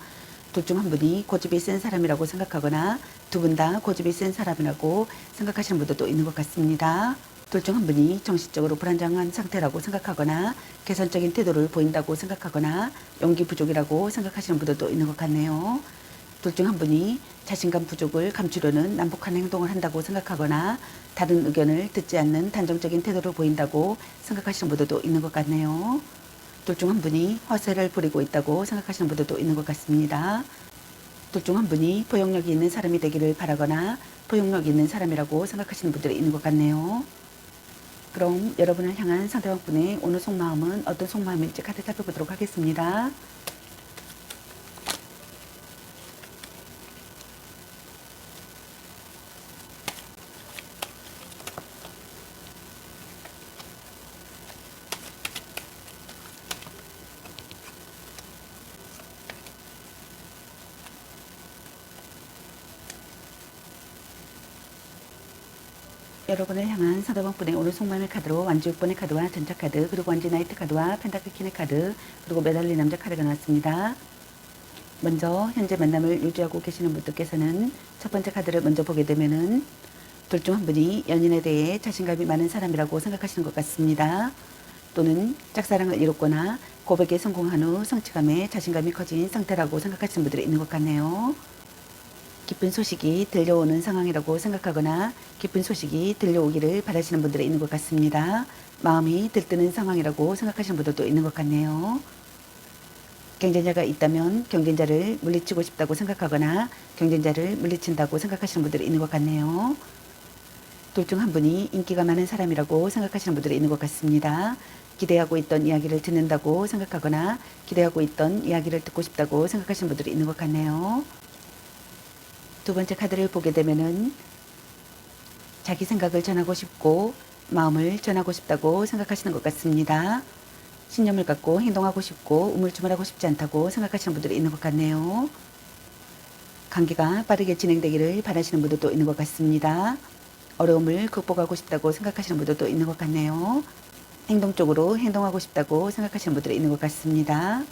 둘 중 한 분이 고집이 센 사람이라고 생각하거나 두 분 다 고집이 센 사람이라고 생각하시는 분들도 있는 것 같습니다. 둘 중 한 분이 정신적으로 불안정한 상태라고 생각하거나 개선적인 태도를 보인다고 생각하거나 용기 부족이라고 생각하시는 분들도 있는 것 같네요. 둘 중 한 분이 자신감 부족을 감추려는 난폭한 행동을 한다고 생각하거나 다른 의견을 듣지 않는 단정적인 태도를 보인다고 생각하시는 분들도 있는 것 같네요. 둘 중 한 분이 허세를 부리고 있다고 생각하시는 분들도 있는 것 같습니다. 둘 중 한 분이 포용력이 있는 사람이 되기를 바라거나 포용력 있는 사람이라고 생각하시는 분들이 있는 것 같네요. 그럼 여러분을 향한 상대방 분의 오늘 속마음은 어떤 속마음일지 카드 살펴보도록 하겠습니다. 여러분을 향한 상대방 분의 오늘 속마음의 카드로 완주 6번의 카드와 전차 카드, 그리고 완주 나이트 카드와 펜타클 퀸의 카드, 그리고 매달린 남자 카드가 나왔습니다. 먼저 현재 만남을 유지하고 계시는 분들께서는 첫 번째 카드를 먼저 보게 되면은 둘 중 한 분이 연인에 대해 자신감이 많은 사람이라고 생각하시는 것 같습니다. 또는 짝사랑을 이뤘거나 고백에 성공한 후 성취감에 자신감이 커진 상태라고 생각하시는 분들이 있는 것 같네요. 기쁜 소식이 들려오는 상황이라고 생각하거나 기쁜 소식이 들려오기를 바라시는 분들이 있는 것 같습니다. 마음이 들뜨는 상황이라고 생각하시는 분들도 있는 것 같네요. 경쟁자가 있다면 경쟁자를 물리치고 싶다고 생각하거나 경쟁자를 물리친다고 생각하시는 분들이 있는 것 같네요. 둘 중 한 분이 인기가 많은 사람이라고 생각하시는 분들이 있는 것 같습니다. 기대하고 있던 이야기를 듣는다고 생각하거나 기대하고 있던 이야기를 듣고 싶다고 생각하시는 분들이 있는 것 같네요. 두 번째 카드를 보게 되면은 자기 생각을 전하고 싶고 마음을 전하고 싶다고 생각하시는 것 같습니다. 신념을 갖고 행동하고 싶고 우물쭈물하고 싶지 않다고 생각하시는 분들이 있는 것 같네요. 관계가 빠르게 진행되기를 바라시는 분들도 있는 것 같습니다. 어려움을 극복하고 싶다고 생각하시는 분들도 있는 것 같네요. 행동적으로 행동하고 싶다고 생각하시는 분들이 있는 것 같습니다.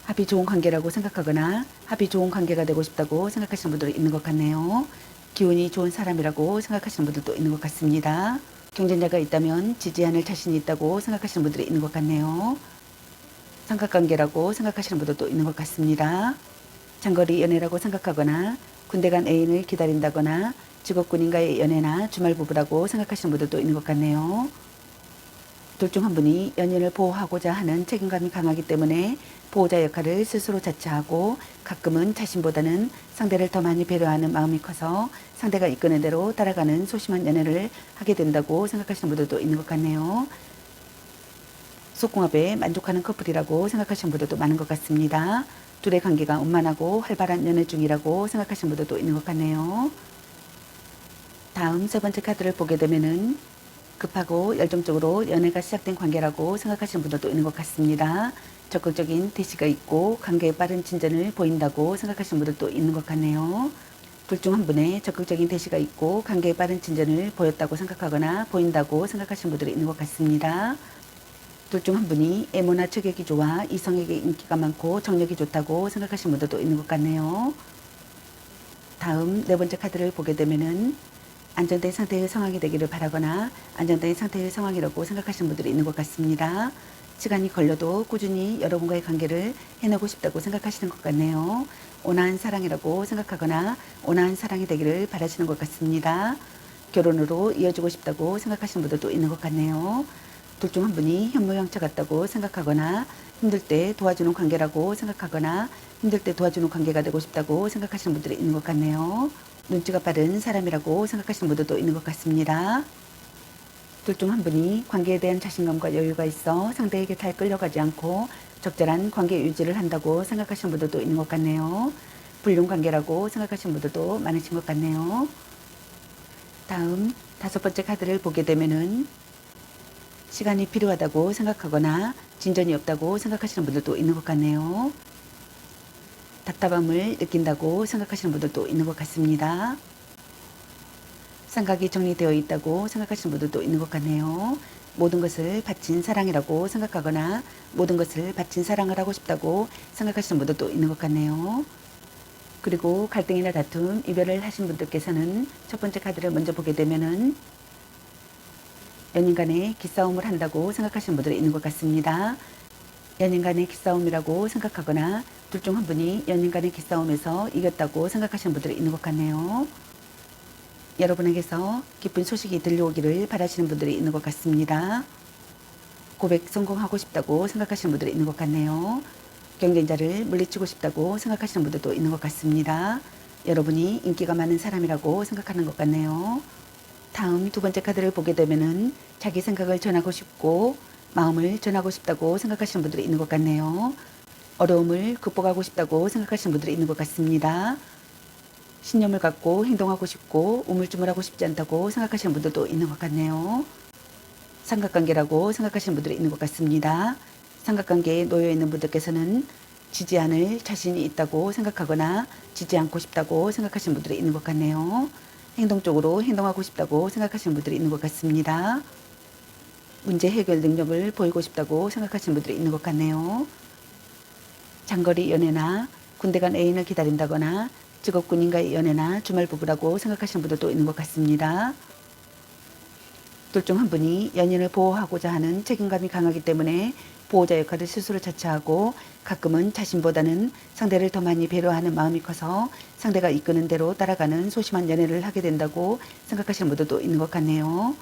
합이 좋은 관계라고 생각하거나 합이 좋은 관계가 되고 싶다고 생각하시는 분들이 있는 것 같네요. 기운이 좋은 사람이라고 생각하시는 분들도 있는 것 같습니다. 경쟁자가 있다면 지지 않을 자신이 있다고 생각하시는 분들이 있는 것 같네요. 삼각관계라고 생각하시는 분들도 있는 것 같습니다. 장거리 연애라고 생각하거나 군대 간 애인을 기다린다거나 직업군인과의 연애나 주말 부부라고 생각하시는 분들도 있는 것 같네요. 둘 중 한 분이 연인을 보호하고자 하는 책임감이 강하기 때문에 보호자 역할을 스스로 자처하고 가끔은 자신보다는 상대를 더 많이 배려하는 마음이 커서 상대가 이끄는 대로 따라가는 소심한 연애를 하게 된다고 생각하시는 분들도 있는 것 같네요. 속궁합에 만족하는 커플이라고 생각하시는 분들도 많은 것 같습니다. 둘의 관계가 원만하고 활발한 연애 중이라고 생각하시는 분들도 있는 것 같네요. 다음 세 번째 카드를 보게 되면은 급하고 열정적으로 연애가 시작된 관계라고 생각하시는 분들도 있는 것 같습니다. 적극적인 대시가 있고 관계에 빠른 진전을 보인다고 생각하시는 분들도 있는 것 같네요. 둘 중 한 분의 적극적인 대시가 있고 관계에 빠른 진전을 보였다고 생각하거나 보인다고 생각하시는 분들이 있는 것 같습니다. 둘 중 한 분이 애모나 척격이 좋아 이성에게 인기가 많고 정력이 좋다고 생각하시는 분들도 있는 것 같네요. 다음 네 번째 카드를 보게 되면은 안정된 상태의 상황이 되기를 바라거나 안정된 상태의 상황이라고 생각하시는 분들이 있는 것 같습니다. 시간이 걸려도 꾸준히 여러분과의 관계를 해내고 싶다고 생각하시는 것 같네요. 온화한 사랑이라고 생각하거나 온화한 사랑이 되기를 바라시는 것 같습니다. 결혼으로 이어지고 싶다고 생각하시는 분들도 있는 것 같네요. 둘 중 한 분이 현모양처 같다고 생각하거나 힘들 때 도와주는 관계라고 생각하거나 힘들 때 도와주는 관계가 되고 싶다고 생각하시는 분들이 있는 것 같네요. 눈치가 빠른 사람이라고 생각하시는 분들도 있는 것 같습니다. 둘 중 한 분이 관계에 대한 자신감과 여유가 있어 상대에게 잘 끌려가지 않고 적절한 관계 유지를 한다고 생각하시는 분들도 있는 것 같네요. 불륜 관계라고 생각하시는 분들도 많으신 것 같네요. 다음 다섯 번째 카드를 보게 되면은 시간이 필요하다고 생각하거나 진전이 없다고 생각하시는 분들도 있는 것 같네요. 답답함을 느낀다고 생각하시는 분들도 있는 것 같습니다. 생각이 정리되어 있다고 생각하시는 분들도 있는 것 같네요. 모든 것을 바친 사랑이라고 생각하거나 모든 것을 바친 사랑을 하고 싶다고 생각하시는 분들도 있는 것 같네요. 그리고 갈등이나 다툼, 이별을 하신 분들께서는 첫 번째 카드를 먼저 보게 되면은 연인 간의 기싸움을 한다고 생각하시는 분들이 있는 것 같습니다. 연인 간의 기싸움이라고 생각하거나 둘 중 한 분이 연인 간의 기싸움에서 이겼다고 생각하시는 분들이 있는 것 같네요. 여러분에게서 기쁜 소식이 들려오기를 바라시는 분들이 있는 것 같습니다. 고백 성공하고 싶다고 생각하시는 분들이 있는 것 같네요. 경쟁자를 물리치고 싶다고 생각하시는 분들도 있는 것 같습니다. 여러분이 인기가 많은 사람이라고 생각하는 것 같네요. 다음 두 번째 카드를 보게 되면은 자기 생각을 전하고 싶고 마음을 전하고 싶다고 생각하시는 분들이 있는 것 같네요. 어려움을 극복하고 싶다고 생각하시는 분들이 있는 것 같습니다. 신념을 갖고 행동하고 싶고 우물쭈물하고 싶지 않다고 생각하시는 분들도 있는 것 같네요. 삼각관계라고 생각하시는 분들이 있는 것 같습니다. 삼각관계에 놓여 있는 분들께서는 지지 않을 자신이 있다고 생각하거나 지지 않고 싶다고 생각하시는 분들이 있는 것 같네요. 행동적으로 행동하고 싶다고 생각하시는 분들이 있는 것 같습니다. 문제 해결 능력을 보이고 싶다고 생각하시는 분들이 있는 것 같네요. 장거리 연애나 군대 간 애인을 기다린다거나 직업군인과의 연애나 주말 부부라고 생각하시는 분들도 있는 것 같습니다. 둘 중 한 분이 연인을 보호하고자 하는 책임감이 강하기 때문에 보호자 역할을 스스로 자처하고 가끔은 자신보다는 상대를 더 많이 배려하는 마음이 커서 상대가 이끄는 대로 따라가는 소심한 연애를 하게 된다고 생각하시는 분들도 있는 것 같네요.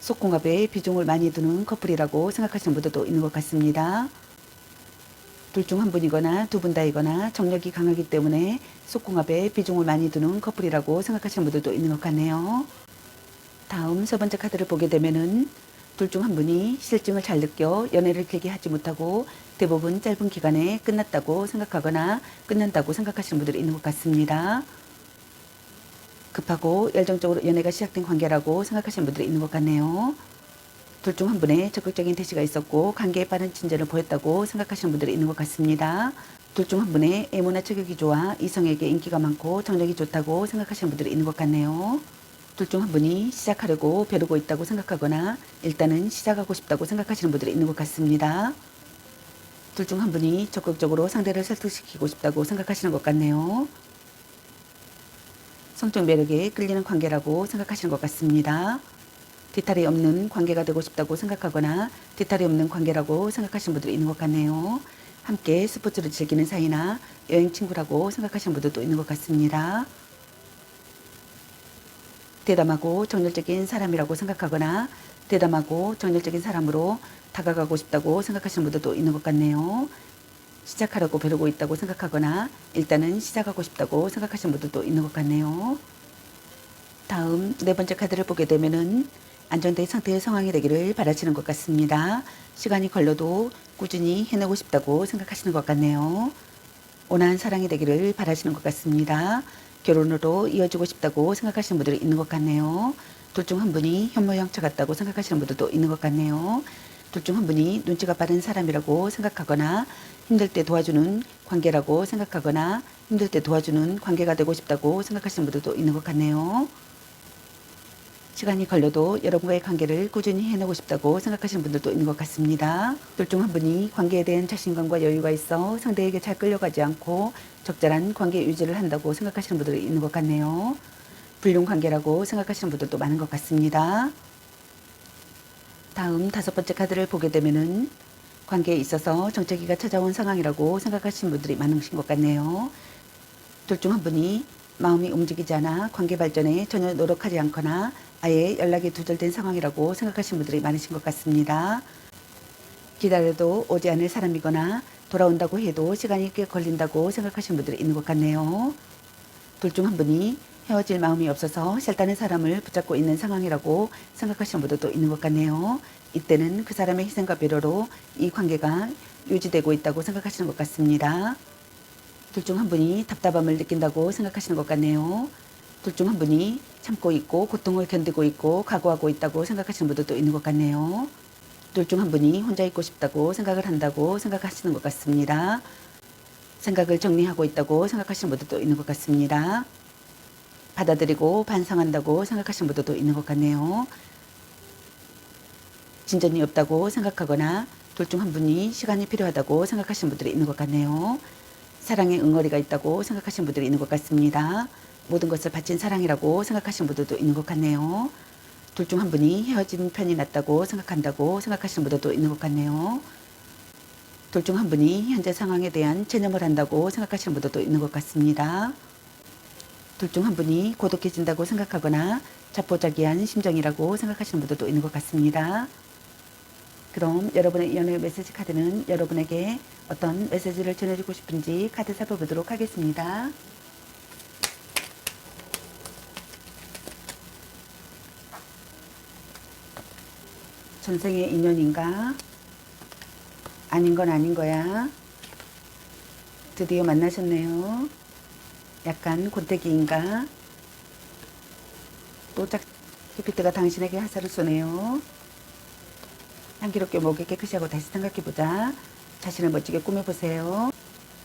속궁합에 비중을 많이 두는 커플이라고 생각하시는 분들도 있는 것 같습니다. 둘 중 한 분이거나 두 분 다이거나 정력이 강하기 때문에 속궁합에 비중을 많이 두는 커플이라고 생각하시는 분들도 있는 것 같네요. 다음 세 번째 카드를 보게 되면은 둘 중 한 분이 실증을 잘 느껴 연애를 길게 하지 못하고 대부분 짧은 기간에 끝났다고 생각하거나 끝난다고 생각하시는 분들이 있는 것 같습니다. 급하고 열정적으로 연애가 시작된 관계라고 생각하시는 분들이 있는 것 같네요. 둘 중 한 분의 적극적인 대시가 있었고 관계에 빠른 진전을 보였다고 생각하시는 분들이 있는 것 같습니다. 둘 중 한 분의 애모나 체격이 좋아 이성에게 인기가 많고 정력이 좋다고 생각하시는 분들이 있는 것 같네요. 둘 중 한 분이 시작하려고 벼르고 있다고 생각하거나 일단은 시작하고 싶다고 생각하시는 분들이 있는 것 같습니다. 둘 중 한 분이 적극적으로 상대를 설득시키고 싶다고 생각하시는 것 같네요. 성적 매력에 끌리는 관계라고 생각하시는 것 같습니다. 뒤탈이 없는 관계가 되고 싶다고 생각하거나 뒤탈이 없는 관계라고 생각하시는 분들이 있는 것 같네요. 함께 스포츠를 즐기는 사이나 여행 친구라고 생각하시는 분들도 있는 것 같습니다. 대담하고 정열적인 사람이라고 생각하거나 대담하고 정열적인 사람으로 다가가고 싶다고 생각하시는 분들도 있는 것 같네요. 시작하려고 벼르고 있다고 생각하거나 일단은 시작하고 싶다고 생각하시는 분들도 있는 것 같네요. 다음 네 번째 카드를 보게 되면은 안정된 상태의 상황이 되기를 바라시는 것 같습니다. 시간이 걸려도 꾸준히 해내고 싶다고 생각하시는 것 같네요. 온화한 사랑이 되기를 바라시는 것 같습니다. 결혼으로 이어지고 싶다고 생각하시는 분들이 있는 것 같네요. 둘 중 한 분이 현모양처 같다고 생각하시는 분들도 있는 것 같네요. 둘 중 한 분이 눈치가 빠른 사람이라고 생각하거나 힘들 때 도와주는 관계라고 생각하거나 힘들 때 도와주는 관계가 되고 싶다고 생각하시는 분들도 있는 것 같네요. 시간이 걸려도 여러분과의 관계를 꾸준히 해내고 싶다고 생각하시는 분들도 있는 것 같습니다. 둘 중 한 분이 관계에 대한 자신감과 여유가 있어 상대에게 잘 끌려가지 않고 적절한 관계 유지를 한다고 생각하시는 분들이 있는 것 같네요. 불륜 관계라고 생각하시는 분들도 많은 것 같습니다. 다음 다섯 번째 카드를 보게 되면은 관계에 있어서 정체기가 찾아온 상황이라고 생각하시는 분들이 많으신 것 같네요. 둘 중 한 분이 마음이 움직이지 않아 관계 발전에 전혀 노력하지 않거나 아예 연락이 두절된 상황이라고 생각하시는 분들이 많으신 것 같습니다. 기다려도 오지 않을 사람이거나 돌아온다고 해도 시간이 꽤 걸린다고 생각하시는 분들이 있는 것 같네요. 둘 중 한 분이 헤어질 마음이 없어서 싫다는 사람을 붙잡고 있는 상황이라고 생각하시는 분들도 있는 것 같네요. 이때는 그 사람의 희생과 배려로 이 관계가 유지되고 있다고 생각하시는 것 같습니다. 둘 중 한 분이 답답함을 느낀다고 생각하시는 것 같네요. 둘 중 한 분이 참고 있고 고통을 견디고 있고 각오하고 있다고 생각하시는 분들도 있는 것 같네요. 둘 중 한 분이 혼자 있고 싶다고 생각을 한다고 생각하시는 것 같습니다. 생각을 정리하고 있다고 생각하시는 분들도 있는 것 같습니다. 받아들이고 반성한다고 생각하시는 분들도 있는 것 같네요. 진전이 없다고 생각하거나 둘 중 한 분이 시간이 필요하다고 생각하시는 분들이 있는 것 같네요. 사랑에 응어리가 있다고 생각하시는 분들이 있는 것 같습니다. 모든 것을 바친 사랑이라고 생각하시는 분들도 있는 것 같네요. 둘 중 한 분이 헤어진 편이 낫다고 생각한다고 생각하시는 분들도 있는 것 같네요. 둘 중 한 분이 현재 상황에 대한 체념을 한다고 생각하시는 분들도 있는 것 같습니다. 둘 중 한 분이 고독해진다고 생각하거나 자포자기한 심정이라고 생각하시는 분들도 있는 것 같습니다. 그럼 여러분의 연애 메시지 카드는 여러분에게 어떤 메시지를 전해주고 싶은지 카드 살펴보도록 하겠습니다. 전생의 인연인가? 아닌 건 아닌 거야. 드디어 만나셨네요. 약간 권태기인가? 또 큐피드가 당신에게 화살을 쏘네요. 향기롭게 목에 깨끗이 하고 다시 생각해보자. 자신을 멋지게 꾸며보세요.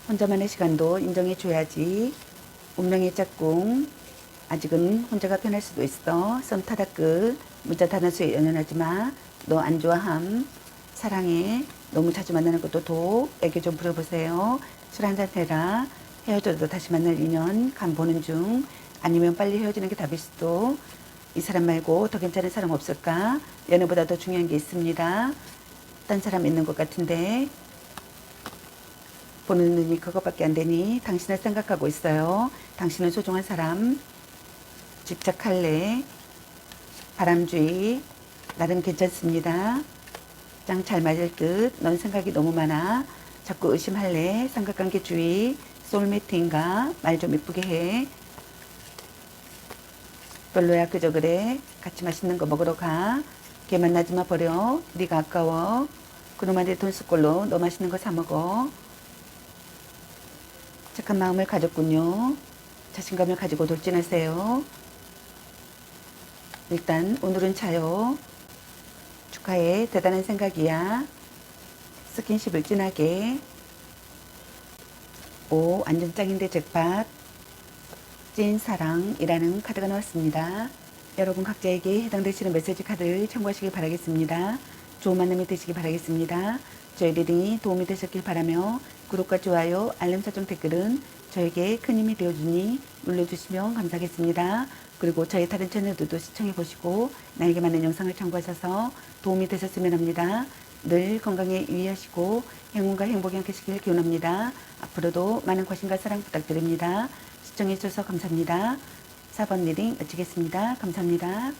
혼자만의 시간도 인정해줘야지. 운명의 짝꿍. 아직은 혼자가 편할 수도 있어. 썸 타다 끝. 문자 단어수에 연연하지 마. 너 안 좋아함. 사랑해. 너무 자주 만나는 것도 독. 애교 좀 부려보세요. 술 한잔 해라. 헤어져도 다시 만날 인연. 간 보는 중. 아니면 빨리 헤어지는 게 답일 수도. 이 사람 말고 더 괜찮은 사람 없을까? 연애보다 더 중요한 게 있습니다. 딴 사람 있는 것 같은데 보는 눈이 그것밖에 안 되니 당신을 생각하고 있어요. 당신은 소중한 사람. 집착할래. 바람주의. 나름 괜찮습니다. 짱 잘 맞을 듯. 넌 생각이 너무 많아. 자꾸 의심할래. 삼각관계 주의. 소울메이트인가? 말 좀 이쁘게 해. 별로야 그저 그래. 같이 맛있는 거 먹으러 가. 걔 만나지 마 버려. 네가 아까워. 그놈한테 돈 쓸 걸로 너 맛있는 거 사 먹어. 착한 마음을 가졌군요. 자신감을 가지고 돌진하세요. 일단 오늘은 차요. 축하해. 대단한 생각이야. 스킨십을 진하게. 오, 완전 짱인데 잭팟. 찐 사랑이라는 카드가 나왔습니다. 여러분 각자에게 해당되시는 메시지 카드를 참고하시길 바라겠습니다. 좋은 만남이 되시길 바라겠습니다. 저희 리딩이 도움이 되셨길 바라며 구독과 좋아요, 알림 설정 댓글은 저에게 큰 힘이 되어주니 눌러주시면 감사하겠습니다. 그리고 저희 다른 채널들도 시청해보시고 나에게 맞는 영상을 참고하셔서 도움이 되셨으면 합니다. 늘 건강에 유의하시고 행운과 행복이 함께하시길 기원합니다. 앞으로도 많은 관심과 사랑 부탁드립니다. 시청해주셔서 감사합니다. 4번 리딩 마치겠습니다. 감사합니다.